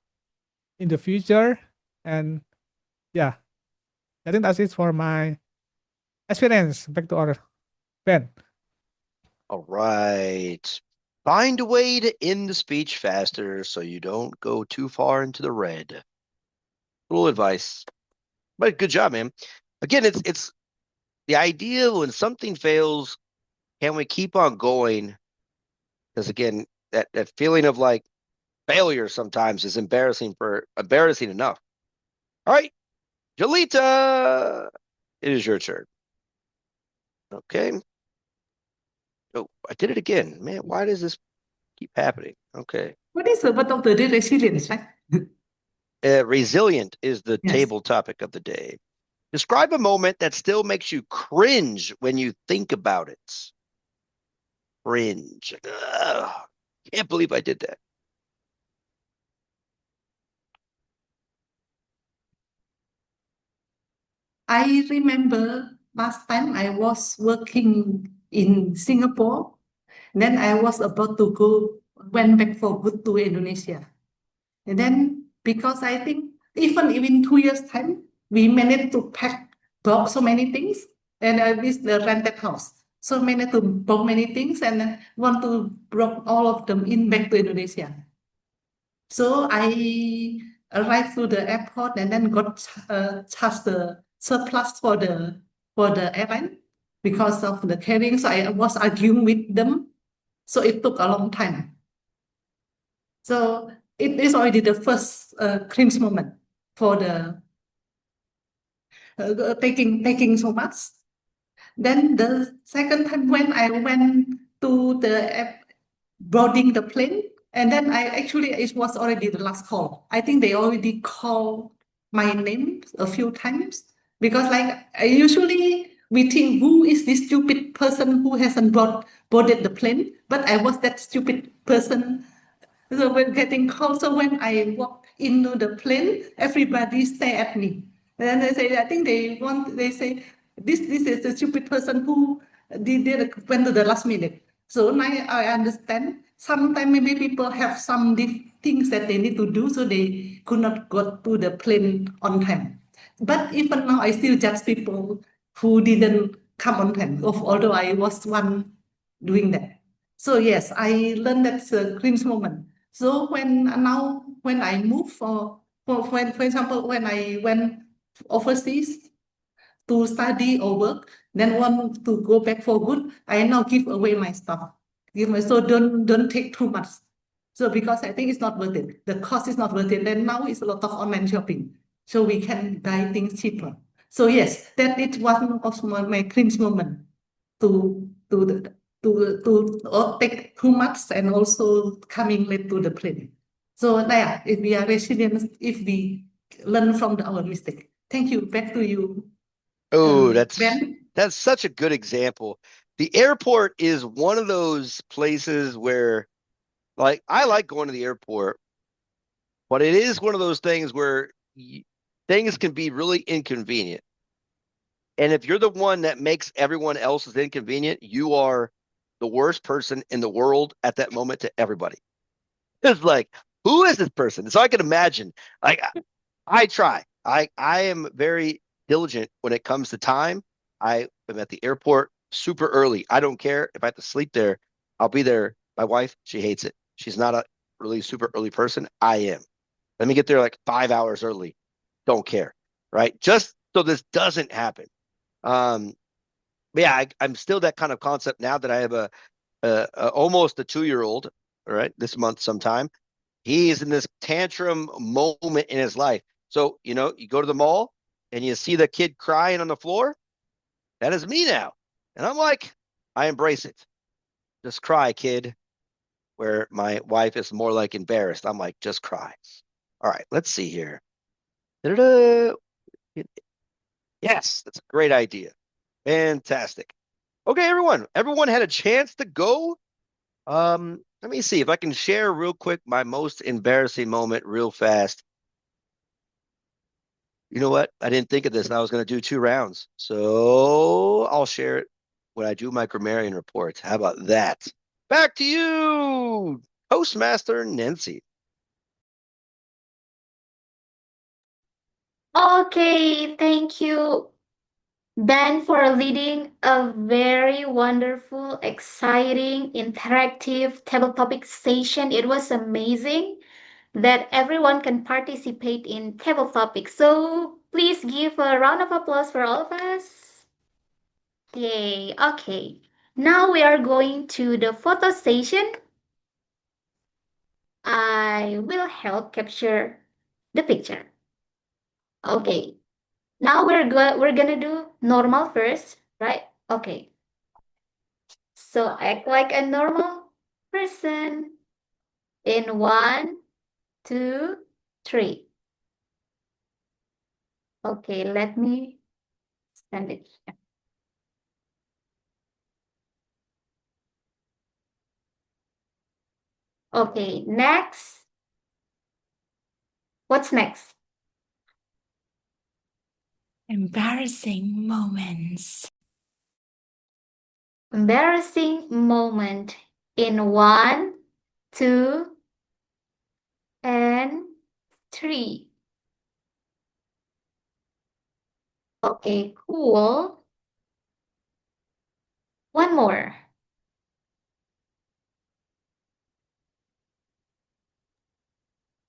in the future. And yeah, I think that's it for my experience. Back to our Ben. All right. Find a way to end the speech faster so you don't go too far into the red. Little advice. But good job, man. Again, it's the idea when something fails, can we keep on going? Because again, that feeling of like failure sometimes is embarrassing enough. All right, Jolita, it is your turn. Okay. Oh, I did it again. Man, why does this keep happening? Okay. What is the word of the day? Resilience, right? Resilient is the Yes. table topic of the day. Describe a moment that still makes you cringe when you think about it. Cringe. Ugh, can't believe I did that. I remember last time I was working in Singapore. Then I was about to went back for good to Indonesia. And then because I think even in 2 years time, we managed to pack so many things, and I missed the rented house. So many to bought many things and want to bring all of them in back to Indonesia. So I arrived to the airport and then got charged the surplus for the airline because of the carrying. So I was arguing with them. So it took a long time. So it is already the first cringe moment for the taking so much. Then the second time when I went to the boarding the plane, and then it was already the last call. I think they already called my name a few times because like I usually we think who is this stupid person who hasn't boarded the plane, but I was that stupid person. So when getting called, so when I walk into the plane, everybody stare at me. And then they say, I think they say, this is the stupid person who went to the last minute. So now I understand. Sometimes maybe people have some things that they need to do, so they could not go to the plane on time. But even now, I still judge people who didn't come on time, although I was one doing that. So yes, I learned that's a cringe moment. So when I move for example, when I went overseas to study or work, then want to go back for good, I now give away my stuff. So don't take too much. So because I think it's not worth it. The cost is not worth it. Then now it's a lot of online shopping. So we can buy things cheaper. So yes, that is one of my cringe moment to to the to take too much and also coming late to the plane. So yeah, if we are resilient, if we learn from our mistake. Thank you. Back to you. Oh, Ben. that's such a good example. The airport is one of those places where, like, I like going to the airport, but it is one of those things where things can be really inconvenient. And if you're the one that makes everyone else's inconvenient, you are the worst person in the world at that moment to everybody. It's like, who is this person? So I can imagine, like, I try. I am very diligent when it comes to time. I am at the airport super early. I don't care if I have to sleep there. I'll be there. My wife, she hates it. She's not a really super early person. I am. Let me get there like 5 hours early. Don't care. Right. Just so this doesn't happen. Um, but yeah, I'm still that kind of concept now that I have almost a 2-year-old. All right. This month sometime. He is in this tantrum moment in his life. So, you go to the mall and you see the kid crying on the floor. That is me now. And I'm like, I embrace it. Just cry, kid. Where my wife is more like embarrassed. I'm like, just cry. All right, let's see here. Da-da-da. Yes, that's a great idea. Fantastic. Okay, everyone. Everyone had a chance to go. Let me see if I can share real quick my most embarrassing moment real fast. You know what? I didn't think of this, and I was going to do 2 rounds. So I'll share it when I do my grammarian report. How about that? Back to you, Toastmaster Nancy. Okay, thank you, Ben, for leading a very wonderful, exciting, interactive table topic session. It was amazing that everyone can participate in table topics. So please give a round of applause for all of us. Yay, okay. Now we are going to the photo session. I will help capture the picture. Okay. Now we're gonna do normal first, right? Okay. So act like a normal person in 1, 2, 3. Okay, let me send it here. Okay, next. What's next? Embarrassing moments. Embarrassing moment in 1, 2, and 3. Okay, cool. One more.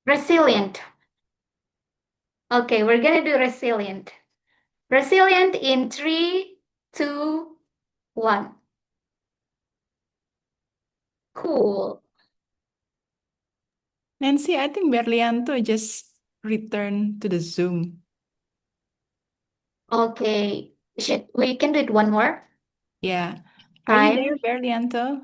Resilient. Okay, we're gonna do resilient. Resilient in 3, 2, 1. Cool. Nancy, I think Berlianto just returned to the Zoom. Okay, we can do it one more Yeah. Are you there, time. Berlianto?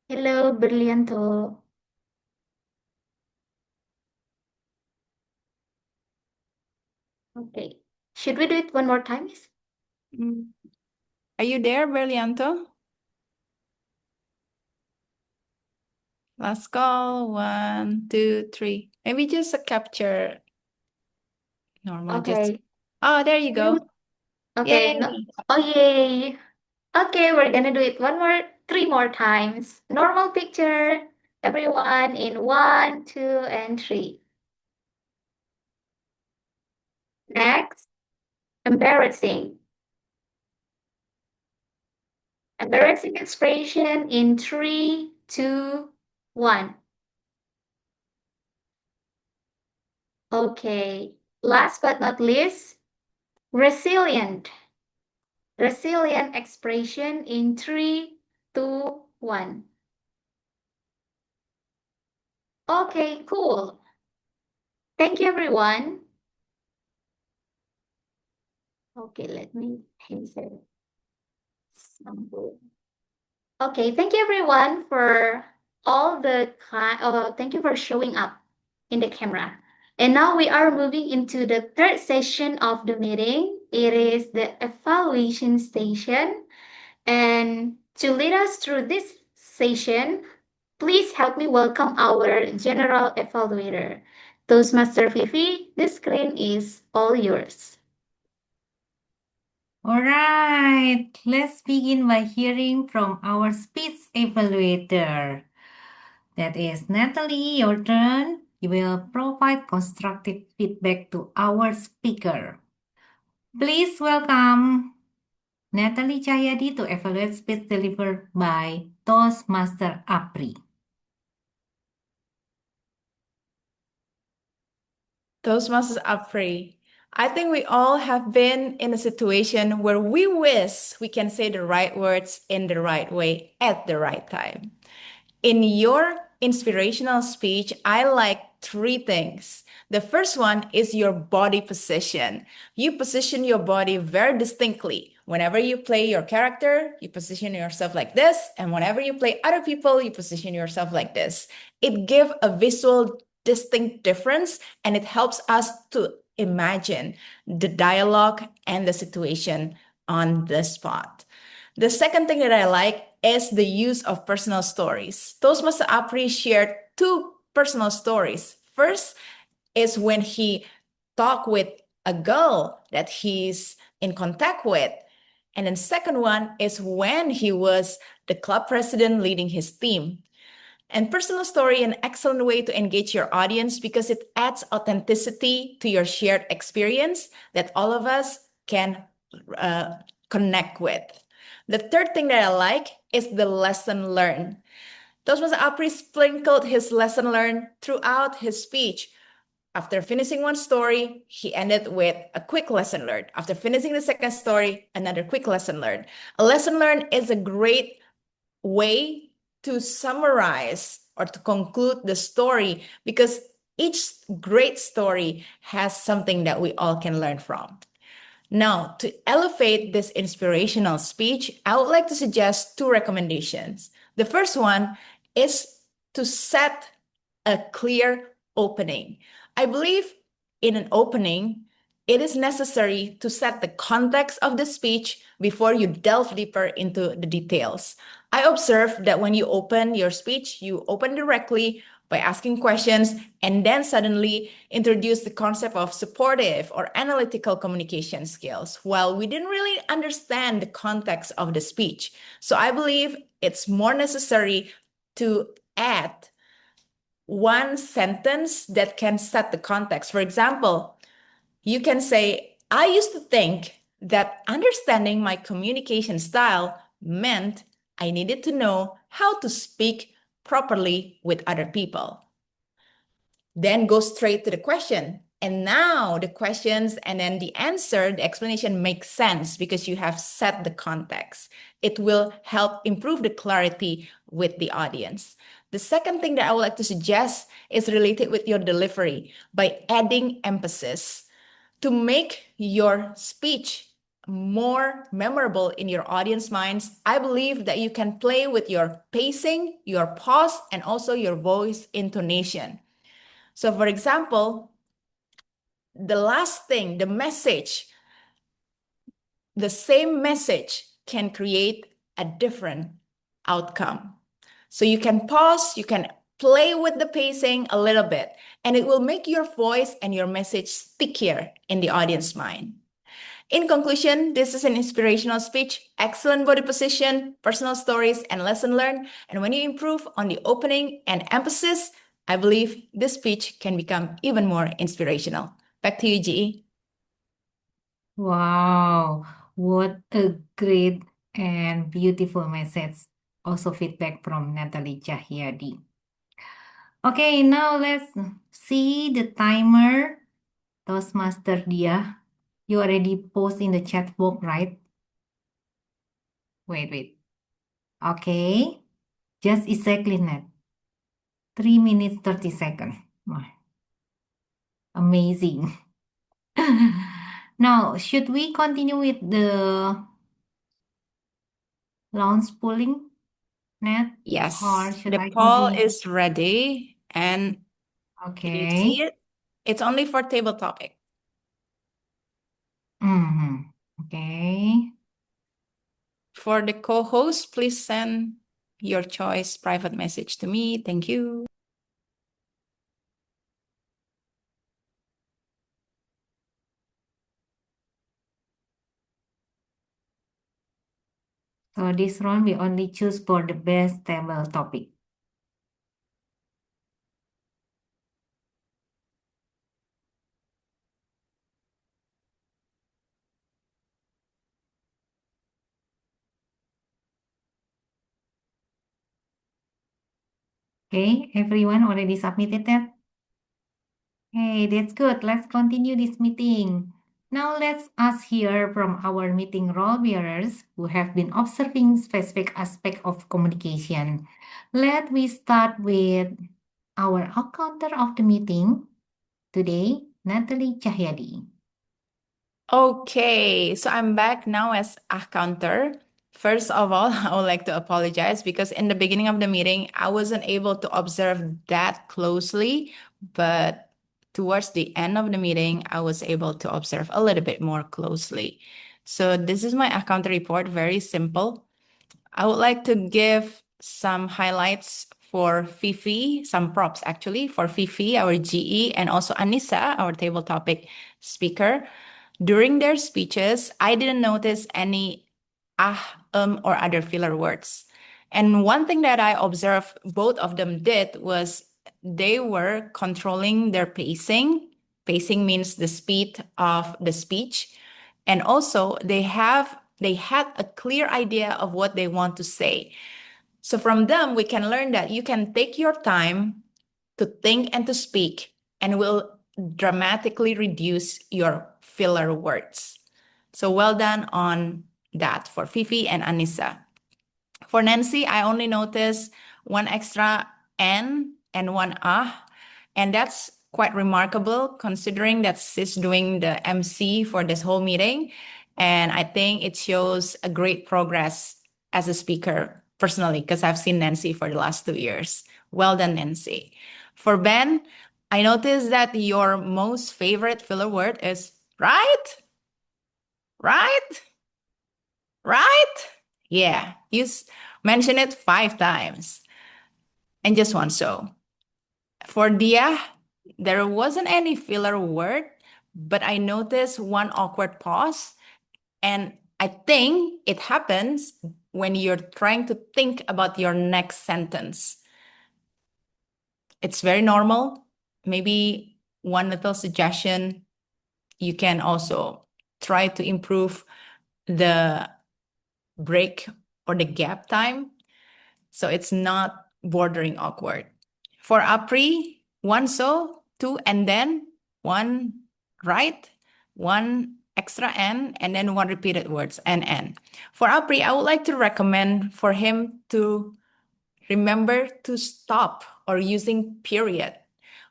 Hello, Berlianto. Okay, should we do it one more time? Are you there, Berlianto? Last call. 1, 2, 3. Maybe just a capture normal. Just Okay. oh, there you go. Okay. Yay! Oh, yay. Okay, we're gonna do it 3 more times. Normal picture. Everyone in 1, 2, and 3. Next, embarrassing. Embarrassing expression in 3, 2, 1. Okay. Last but not least, resilient. Resilient expression in 3, 2, 1. Okay, cool. Thank you, everyone. Okay, let me answer. Okay, thank you, everyone, for thank you for showing up in the camera. And now we are moving into the third session of the meeting. It is the evaluation station. And to lead us through this session, please help me welcome our general evaluator. Toastmaster Fifi, the screen is all yours. All right, let's begin by hearing from our speech evaluator. That is Natalie, your turn. You will provide constructive feedback to our speaker. Please welcome Natalie Jayadi to evaluate speech delivered by Toastmaster Apri. Toastmasters are free. I think we all have been in a situation where we wish we can say the right words in the right way at the right time. In your inspirational speech, I like 3 things. The first one is your body position. You position your body very distinctly. Whenever you play your character, you position yourself like this. And whenever you play other people, you position yourself like this. It gives a visual distinct difference, and it helps us to imagine the dialogue and the situation on the spot. The second thing that I like is the use of personal stories. Toastmaster Apri shared 2 personal stories. First is when he talked with a girl that he's in contact with. And then second one is when he was the club president leading his team. And personal story, an excellent way to engage your audience because it adds authenticity to your shared experience that all of us can connect with. The third thing that I like is the lesson learned. Toastmaster Apri sprinkled his lesson learned throughout his speech. After finishing one story, he ended with a quick lesson learned. After finishing the second story, another quick lesson learned. A lesson learned is a great way to summarize or to conclude the story because each great story has something that we all can learn from. Now, to elevate this inspirational speech, I would like to suggest 2 recommendations. The first one is to set a clear opening. I believe in an opening, it is necessary to set the context of the speech before you delve deeper into the details. I observed that when you open your speech, you open directly by asking questions and then suddenly introduce the concept of supportive or analytical communication skills while we didn't really understand the context of the speech. So I believe it's more necessary to add one sentence that can set the context. For example, You can say, I used to think that understanding my communication style meant I needed to know how to speak properly with other people. Then go straight to the question. And now the questions and then the answer, the explanation makes sense because you have set the context. It will help improve the clarity with the audience. The second thing that I would like to suggest is related with your delivery by adding emphasis to make your speech more memorable in your audience minds. I believe that you can play with your pacing, your pause, and also your voice intonation. So for example, the last thing, the message, the same message can create a different outcome. So you can pause, you can play with the pacing a little bit, and it will make your voice and your message stickier in the audience mind. In conclusion, this is an inspirational speech, excellent body position, personal stories, and lesson learned. And when you improve on the opening and emphasis, I believe this speech can become even more inspirational. Back to you, GE. Wow, what a great and beautiful message. Also feedback from Natalie Cahyadi. Okay, now let's see the timer. Toastmaster Dia, you already post in the chat box, right? Wait. Okay, just exactly net. 3 minutes 30 seconds. Wah, amazing. Now, should we continue with the launch polling, Net? Or Yes, should the I poll continue? is ready. And can you see Okay. it? It's only for table topic. Okay. For the co-host, please send your choice private message to me. Thank you. So this round we only choose for the best table topic. Okay, everyone already submitted that? Hey, that's good. Let's continue this meeting. Now let's us hear from our meeting role bearers who have been observing specific aspect of communication. Let me start with our counter of the meeting today, Natalie Cahyadi. Okay, so I'm back now as a counter. First of all, I would like to apologize because in the beginning of the meeting, I wasn't able to observe that closely, but towards the end of the meeting, I was able to observe a little bit more closely. So this is my account report, very simple. I would like to give some highlights for Fifi, some props actually for Fifi, our GE, and also Anissa, our table topic speaker. During their speeches, I didn't notice any or other filler words. And one thing that I observed both of them did was they were controlling their pacing. Pacing means the speed of the speech. And also they had a clear idea of what they want to say. So from them, we can learn that you can take your time to think and to speak, and will dramatically reduce your filler words. So well done on that for Fifi and Anissa. For Nancy, I only noticed one extra N and one ah, and that's quite remarkable considering that she's doing the MC for this whole meeting. And I think it shows a great progress as a speaker personally, because I've seen Nancy for the last 2 years. Well done, Nancy. For Ben, I noticed that your most favorite filler word is right, right, right. Yeah, you mentioned it 5 times and just one so. For Dia, there wasn't any filler word, but I noticed one awkward pause. And I think it happens when you're trying to think about your next sentence. It's very normal. Maybe one little suggestion you can also try to improve the break or the gap time, so it's not bordering awkward. For Apri, one so, two and then, one right, one extra and then one repeated words, and. For Apri, I would like to recommend for him to remember to stop or using period.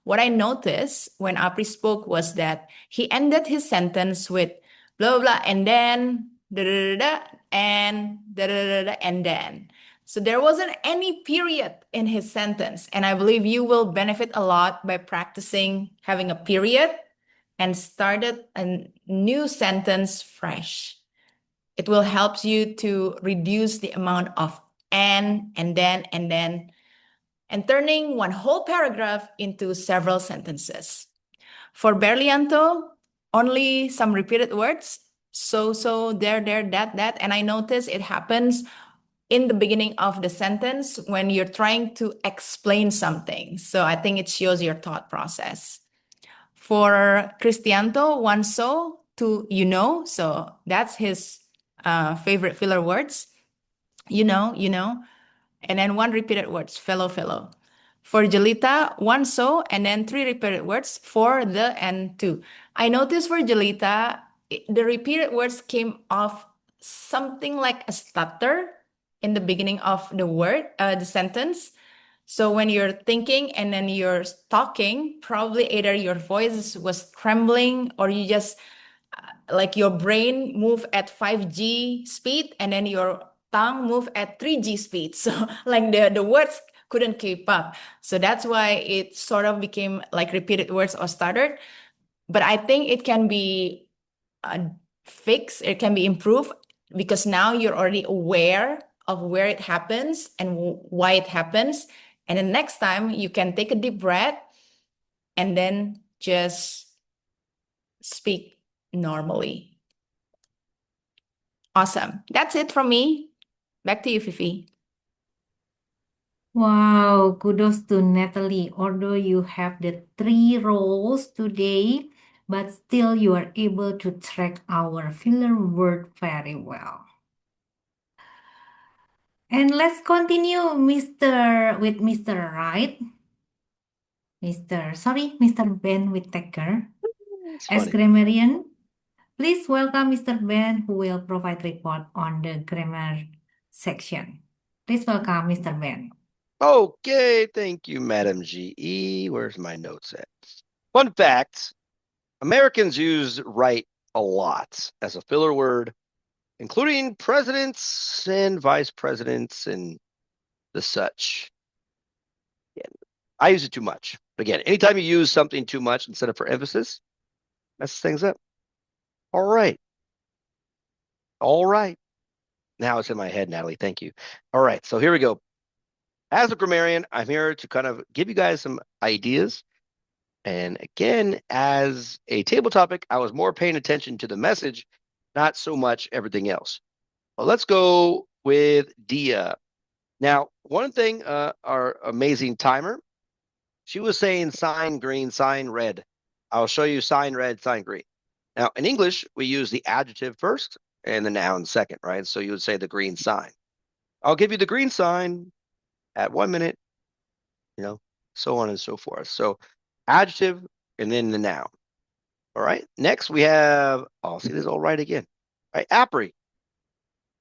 What I noticed when Apri spoke was that he ended his sentence with blah, blah, blah, and then, da, da, da, da, and da, da, da, da, and then. So there wasn't any period in his sentence. And I believe you will benefit a lot by practicing having a period and started a new sentence fresh. It will help you to reduce the amount of and then, and turning one whole paragraph into several sentences. For Berlianto, only some repeated words. So, there, that. And I notice it happens in the beginning of the sentence when you're trying to explain something. So I think it shows your thought process. For Cristianto, one so, two, you know. So that's his favorite filler words. You know. And then one repeated words, fellow. For Jelita, one so, and then three repeated words, for, the, and to. I noticed for Jelita, the repeated words came off something like a stutter in the beginning of the word, the sentence. So when you're thinking and then you're talking, probably either your voice was trembling or you just like your brain move at 5G speed and then your tongue move at 3G speed. So like the words couldn't keep up. So that's why it sort of became like repeated words or stuttered. But I think it can be fixed, it can be improved because now you're already aware of where it happens and why it happens. And the next time you can take a deep breath and then just speak normally. Awesome. That's it from me. Back to you, Fifi. Wow, kudos to Natalie. Although you have the 3 roles today, but still you are able to track our filler word very well. And let's continue, with Mr. Wright. Mr. Ben Whittaker. It's As funny. grammarian, please welcome Mr. Ben, who will provide report on the grammar section. Please welcome Mr. Ben. Okay, thank you, Madam GE. Where's my notes at? Fun fact, Americans use right a lot as a filler word, including presidents and vice presidents and the such. Yeah, I use it too much. But again, anytime you use something too much instead of for emphasis, messes things up. All right. Now it's in my head, Natalie. Thank you. All right, so here we go. As a grammarian, I'm here to kind of give you guys some ideas. And again, as a table topic, I was more paying attention to the message, not so much everything else. Well, let's go with Dia. Now, one thing, our amazing timer, she was saying sign green, sign red. I'll show you sign red, sign green. Now, in English, we use the adjective first and the noun second, right? So you would say the green sign. I'll give you the green sign at 1 minute, so on and so forth. So adjective and then the noun. All right. Next we have, I'll see this all right again. All right, Apri.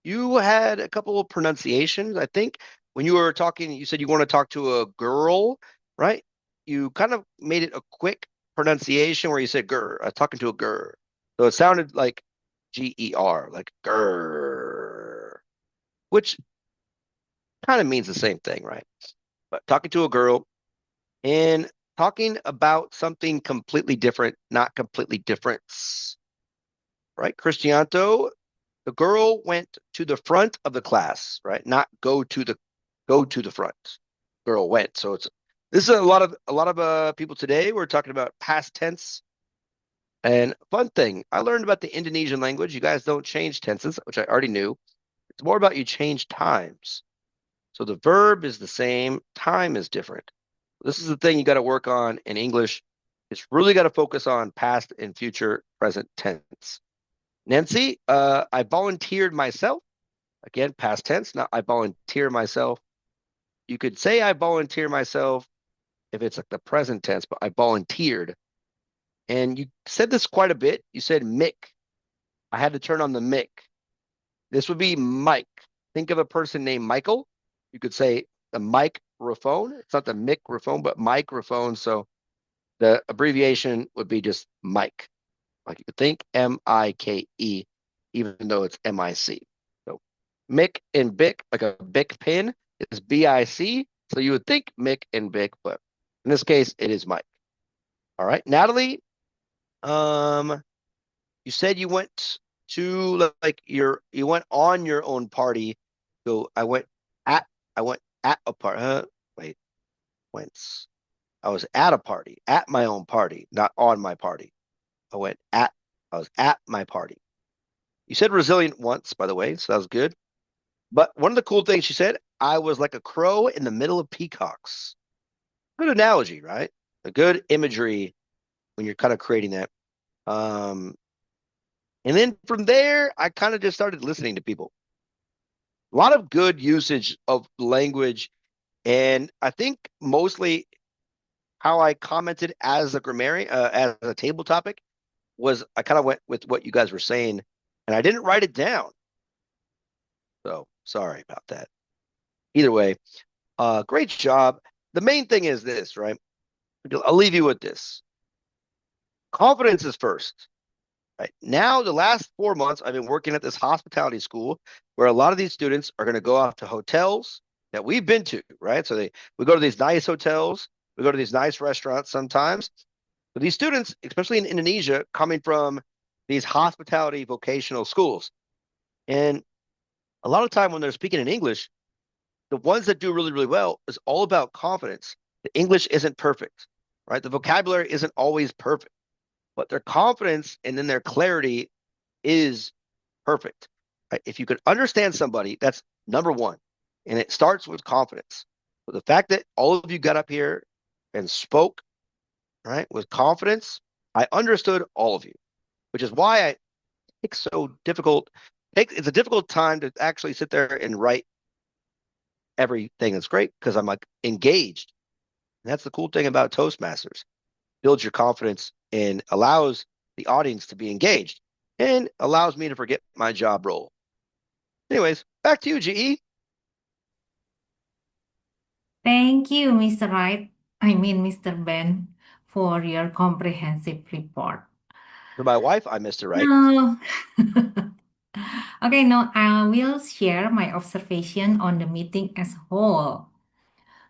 You had a couple of pronunciations. I think when you were talking, you said you want to talk to a girl, right? You kind of made it a quick pronunciation where you said "gur." Talking to a "gur," so it sounded like GER, like "gur," which kind of means the same thing, right? But talking to a girl and talking about something completely different, not completely different, right? Cristianto, the girl went to the front of the class, right? Not go to the front. Girl went. So this is a lot of people today. We're talking about past tense. And fun thing, I learned about the Indonesian language. You guys don't change tenses, which I already knew. It's more about you change times. So the verb is the same, time is different. This is the thing you got to work on in English It's really got to focus on past and future present tense. Nancy, I volunteered myself. Again, past tense, not I volunteer myself. You could say I volunteer myself if it's like the present tense, but I volunteered. And you said this quite a bit. You said mic. I had to turn on the mic. This would be mic. Think of a person named Michael. You could say the microphone. It's not the microphone, but microphone. So the abbreviation would be just mic. Like you could think M-I-K-E, even though it's M-I-C. So mic and bic, like a bic pen, is B-I-C. So you would think mic and bic, but in this case, it is mic. All right, Natalie, you said you went to you went on your own party. So I went at a party. Wait, whence? I was at a party, at my own party, not on my party. I was at my party. You said resilient once, by the way, so that was good. But one of the cool things she said, I was like a crow in the middle of peacocks. Good analogy, right? A good imagery when you're kind of creating that. And then from there, I kind of just started listening to people. A lot of good usage of language. And I think mostly how I commented as a grammarian, as a table topic, was I kind of went with what you guys were saying, and I didn't write it down. So sorry about that. Either way, great job. The main thing is this, right? I'll leave you with this. Confidence is first. Right now, the last 4 months, I've been working at this hospitality school where a lot of these students are going to go off to hotels that we've been to, right? So we go to these nice hotels, we go to these nice restaurants sometimes. But these students, especially in Indonesia, coming from these hospitality vocational schools, and a lot of time when they're speaking in English, the ones that do really, really well is all about confidence. The English isn't perfect, right? The vocabulary isn't always perfect, but their confidence and then their clarity is perfect. Right? If you could understand somebody, that's number one. And it starts with confidence. But the fact that all of you got up here and spoke, right, with confidence, I understood all of you, which is why it's so difficult. It's a difficult time to actually sit there and write everything that's great because I'm like engaged. And that's the cool thing about Toastmasters. Builds your confidence and allows the audience to be engaged and allows me to forget my job role. Anyways, back to you, GE. Thank you, Mr. Wright. I mean, Mr. Ben, for your comprehensive report. For my wife, I missed it right. No. Okay, now I will share my observation on the meeting as a whole.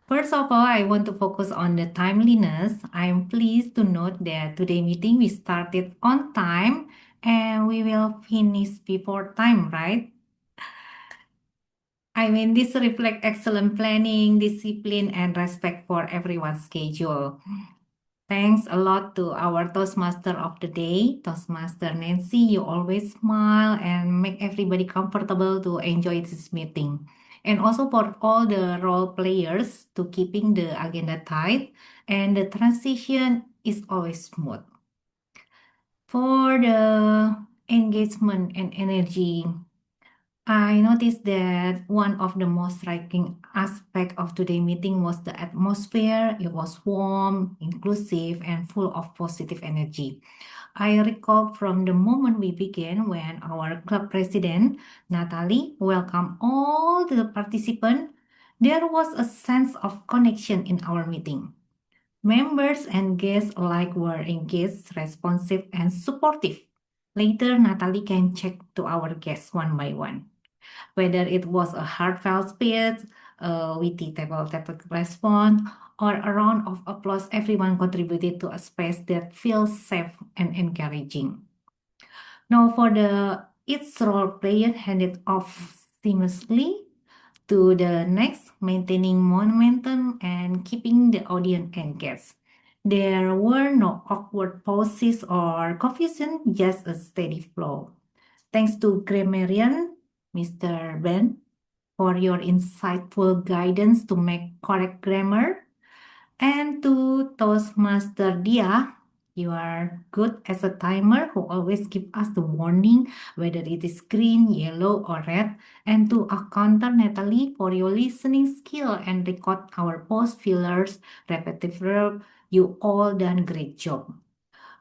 First of all, I want to focus on the timeliness. I'm pleased to note that today meeting we started on time and we will finish before time, right? I mean, this reflects excellent planning, discipline, and respect for everyone's schedule. Thanks a lot to our Toastmaster of the day, Toastmaster Nancy. You always smile and make everybody comfortable to enjoy this meeting. And also for all the role players to keeping the agenda tight and the transition is always smooth. For the engagement and energy, I noticed that one of the most striking aspects of today's meeting was the atmosphere. It was warm, inclusive, and full of positive energy. I recall from the moment we began when our club president, Natalie, welcomed all the participants, there was a sense of connection in our meeting. Members and guests alike were engaged, responsive, and supportive. Later, Natalie can check to our guests one by one whether it was a heartfelt speech, a witty table-topic response, or a round of applause, everyone contributed to a space that feels safe and encouraging. Now for each role player handed off seamlessly to the next, maintaining momentum and keeping the audience engaged. There were no awkward pauses or confusion, just a steady flow. Thanks to grammarian Mr. Ben for your insightful guidance to make correct grammar, and to Toastmaster Dia You are good as a timer who always give us the warning whether it is green, yellow, or red. And to counter Natalie for your listening skill and record our post fillers, repetitive verb, you all done great job.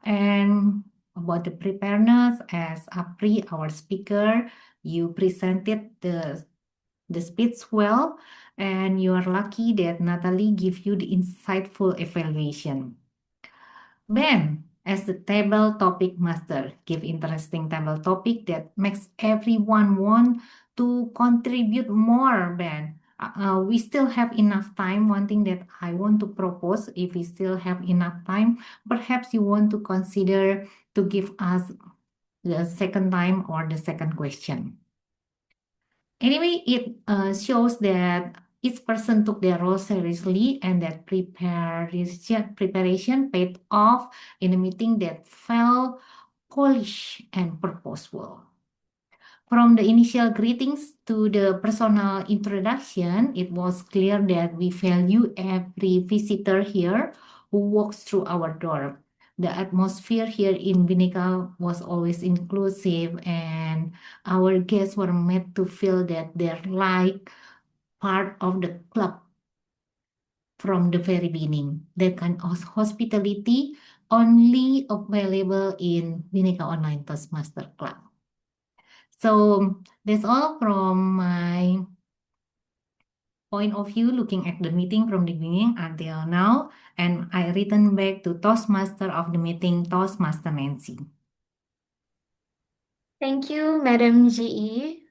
And about the preparedness, as Apri, our speaker, you presented the speech well, and you are lucky that Natalie give you the insightful evaluation. Ben, as the table topic master, give interesting table topic that makes everyone want to contribute more, Ben. We still have enough time. One thing that I want to propose, if we still have enough time, perhaps you want to consider to give us the second time or the second question. Anyway, it shows that each person took their role seriously and that preparation paid off in a meeting that felt polished and purposeful. From the initial greetings to the personal introduction, it was clear that we value every visitor here who walks through our door. The atmosphere here in Bhinneka was always inclusive, and our guests were made to feel that they're like part of the club from the very beginning. That kind of hospitality only available in Bhinneka Online Toastmaster Club. So that's all from my point of view, looking at the meeting from the beginning until now. And I return back to Toastmaster of the meeting, Toastmaster Nancy. Thank you, Madam GE.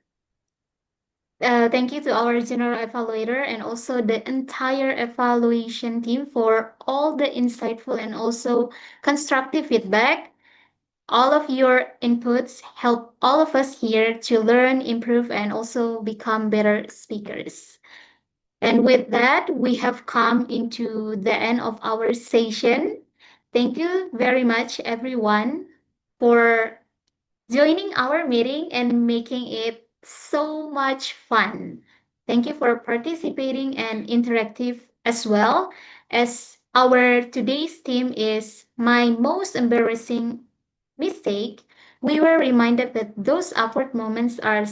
Thank you to our general evaluator and also the entire evaluation team for all the insightful and also constructive feedback. All of your inputs help all of us here to learn, improve, and also become better speakers. And with that, we have come into the end of our session. Thank you very much, everyone, for joining our meeting and making it so much fun. Thank you for participating and interactive as well. As our today's theme is my most embarrassing mistake, we were reminded that those awkward moments are not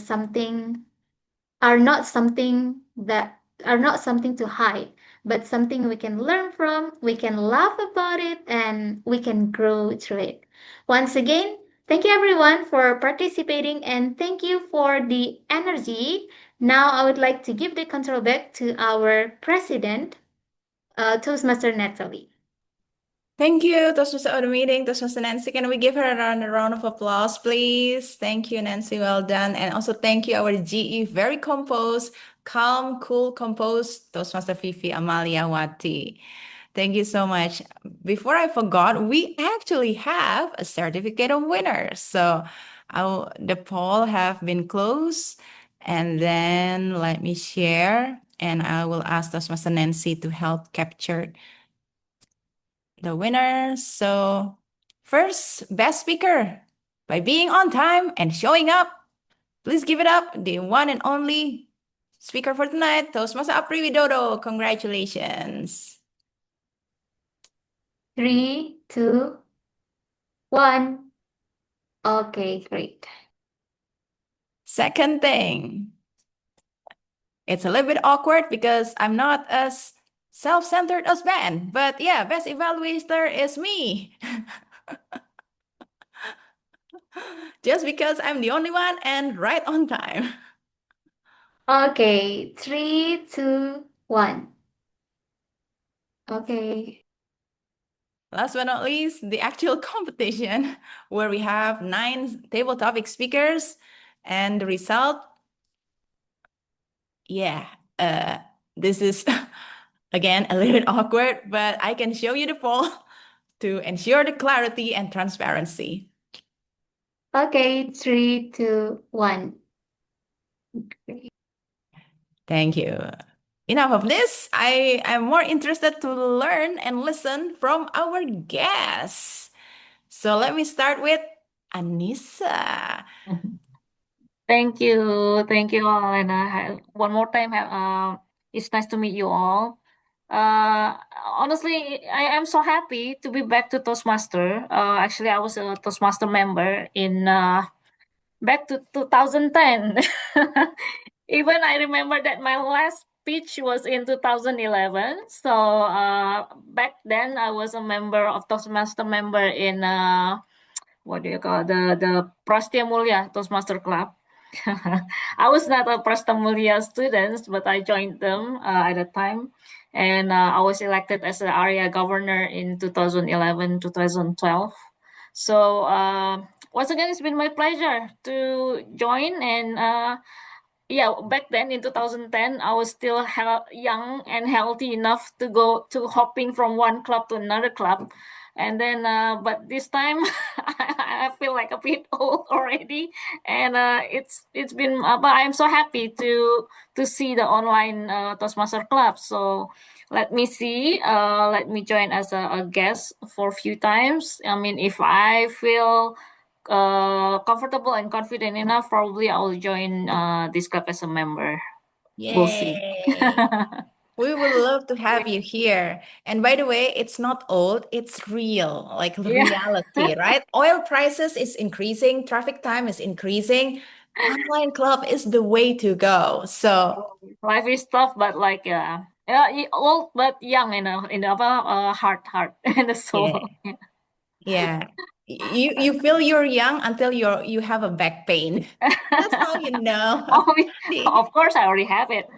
something that are not something to hide, but something we can learn from, we can laugh about it, and we can grow through it. Once again, thank you everyone for participating and thank you for the energy. Now I would like to give the control back to our president, Toastmaster Natalie. Thank you, Toastmaster of the meeting, Toastmaster Nancy. Can we give her a round of applause, please? Thank you, Nancy. Well done. And also thank you, our GE, very composed, calm, cool, composed, Toastmaster Fifi Amalia Wati. Thank you so much. Before I forgot, we actually have a certificate of winners. So the poll have been closed. And then let me share. And I will ask Toastmaster Nancy to help capture the winners. So first, best speaker by being on time and showing up. Please give it up, the one and only speaker for tonight, Toastmaster Apri Widodo. Congratulations. 3, 2, 1. Okay, great. Second thing, it's a little bit awkward because I'm not as self-centered as Ben, but yeah, best evaluator is me. Just because I'm the only one and right on time. Okay, 3, 2, 1. Okay. Last but not least, the actual competition where we have 9 table topic speakers and the result, yeah, this is again a little bit awkward, but I can show you the poll to ensure the clarity and transparency. Okay, 3, 2, 1. Thank you. Enough of this. I am more interested to learn and listen from our guests. So let me start with Anissa. Thank you all. And one more time, it's nice to meet you all. honestly, I am so happy to be back to Toastmaster. Actually, I was a Toastmaster member in back to 2010. Even I remember that my last speech was in 2011. So back then I was a member of Toastmaster member in what do you call the Prastia Mulia Toastmaster Club. I was not a Prastia Mulia student, but I joined them at the time, and I was elected as the area governor in 2011 2012. So once again, it's been my pleasure to join and. Yeah, back then in 2010, I was still young and healthy enough to go to hopping from one club to another club. And then, but this time, I feel like a bit old already, and it's been. But I'm so happy to see the online Toastmaster club. So let me see. Let me join as a guest for a few times. I mean, if I feel comfortable and confident enough, probably I'll join this club as a member. We'll see. Yay. We would love to have you here. And by the way, it's not old, it's real, like Yeah. reality, right? Oil prices is increasing, traffic time is increasing. Online club is the way to go. So Life is tough, but like old but young in a heart and the yeah, soul. yeah. You feel you're young until you have a back pain. That's how you know. Oh, The- of course, I already have it.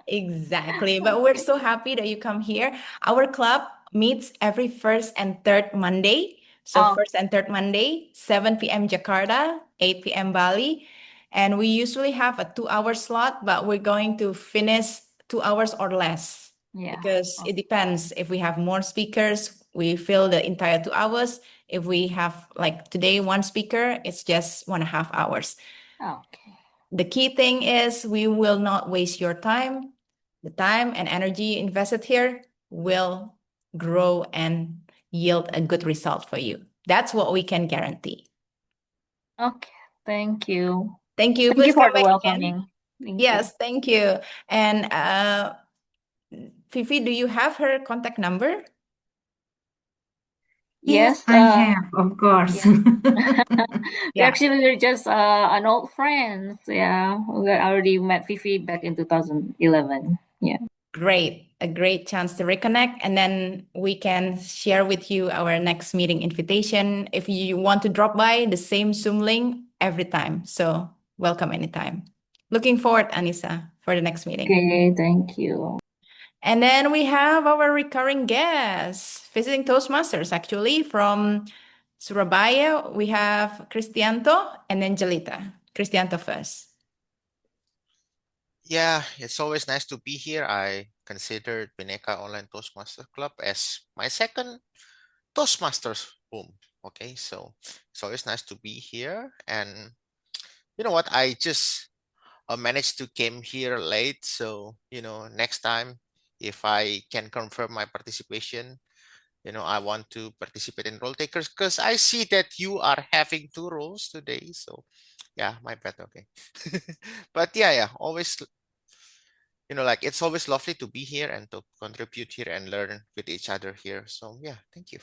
Exactly. But we're so happy that you come here. Our club meets every first and third Monday. So Oh, first and third Monday, 7 p.m. Jakarta, 8 p.m. Bali. And we usually have a 2 hour slot, but we're going to finish 2 hours or less yeah. because Oh, it depends. If we have more speakers, we fill the entire 2 hours. If we have like today, one speaker, it's just 1.5 hours. okay. The key thing is we will not waste your time. The time and energy invested here will grow and yield a good result for you. That's what we can guarantee. Okay. Thank you. Thank you. Thank you Please for come the back again. welcoming. Thank you. Yes, thank you. And Fifi, do you have her contact number? Yes, Yes. I have, of course. Yeah. Yeah. Actually, we're just an old friends. Yeah, we already met Fifi back in 2011. Yeah. Great. A great chance to reconnect. And then we can share with you our next meeting invitation. If you want to drop by, the same Zoom link every time. So welcome anytime. Looking forward, Anissa, for the next meeting. Okay, thank you. And then we have our recurring guests, visiting Toastmasters, actually, from Surabaya. We have Cristianto and then Jelita. Cristianto first. Yeah, it's always nice to be here. I consider Bhinneka Online Toastmaster Club as my second Toastmasters home. Okay, so it's always nice to be here. And you know what? I just managed to came here late, so next time if I can confirm my participation, I want to participate in role takers because I see that you are having two roles today. So yeah, my bad. Okay, but yeah, always like it's always lovely to be here and to contribute here and learn with each other here. So yeah, thank you.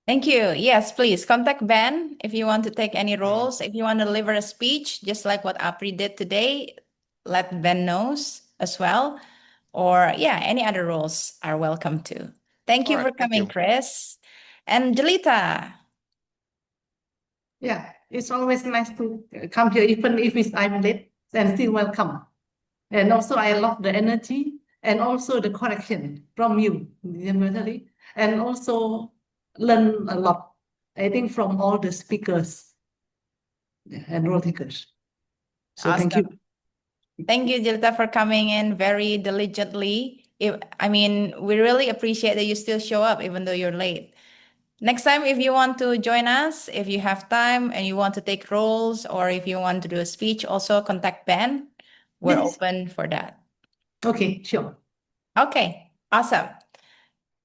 Thank you. Yes, please contact Ben if you want to take any Mhm. roles. If you want to deliver a speech, just like what Apri did today, let Ben knows as well. Or yeah, any other roles are welcome too. Thank All you right, for thank coming, you. Chris. And Jelita. Yeah, it's always nice to come here, even if I'm late, and still welcome. And also, I love the energy and also the correction from you, definitely, and also learn a lot. I think from all the speakers and role takers. So thank you. Awesome. Thank you, Jelita, for coming in very diligently. We really appreciate that you still show up even though you're late. Next time, if you want to join us, if you have time and you want to take roles, or if you want to do a speech, also contact Ben. We're Yes. open for that. Okay, sure. Okay, awesome.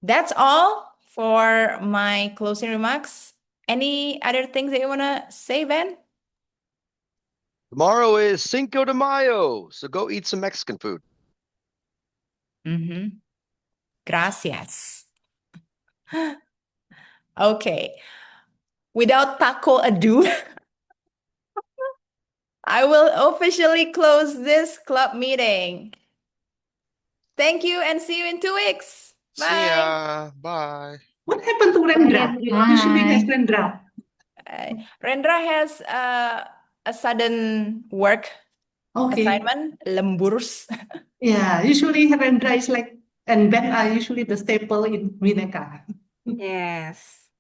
That's all for my closing remarks. Any other things that you want to say, Ben? Tomorrow is Cinco de Mayo, so go eat some Mexican food. Mm-hmm. Gracias. Okay. Without taco ado, I will officially close this club meeting. Thank you and see you in 2 weeks. See Bye. ya. Bye. What happened to Rendra? Usually has Rendra. Rendra has a sudden work Okay. assignment, lemburs. Yeah, usually Rendra is like, and Ben are usually the staple in Bhinneka. Yes.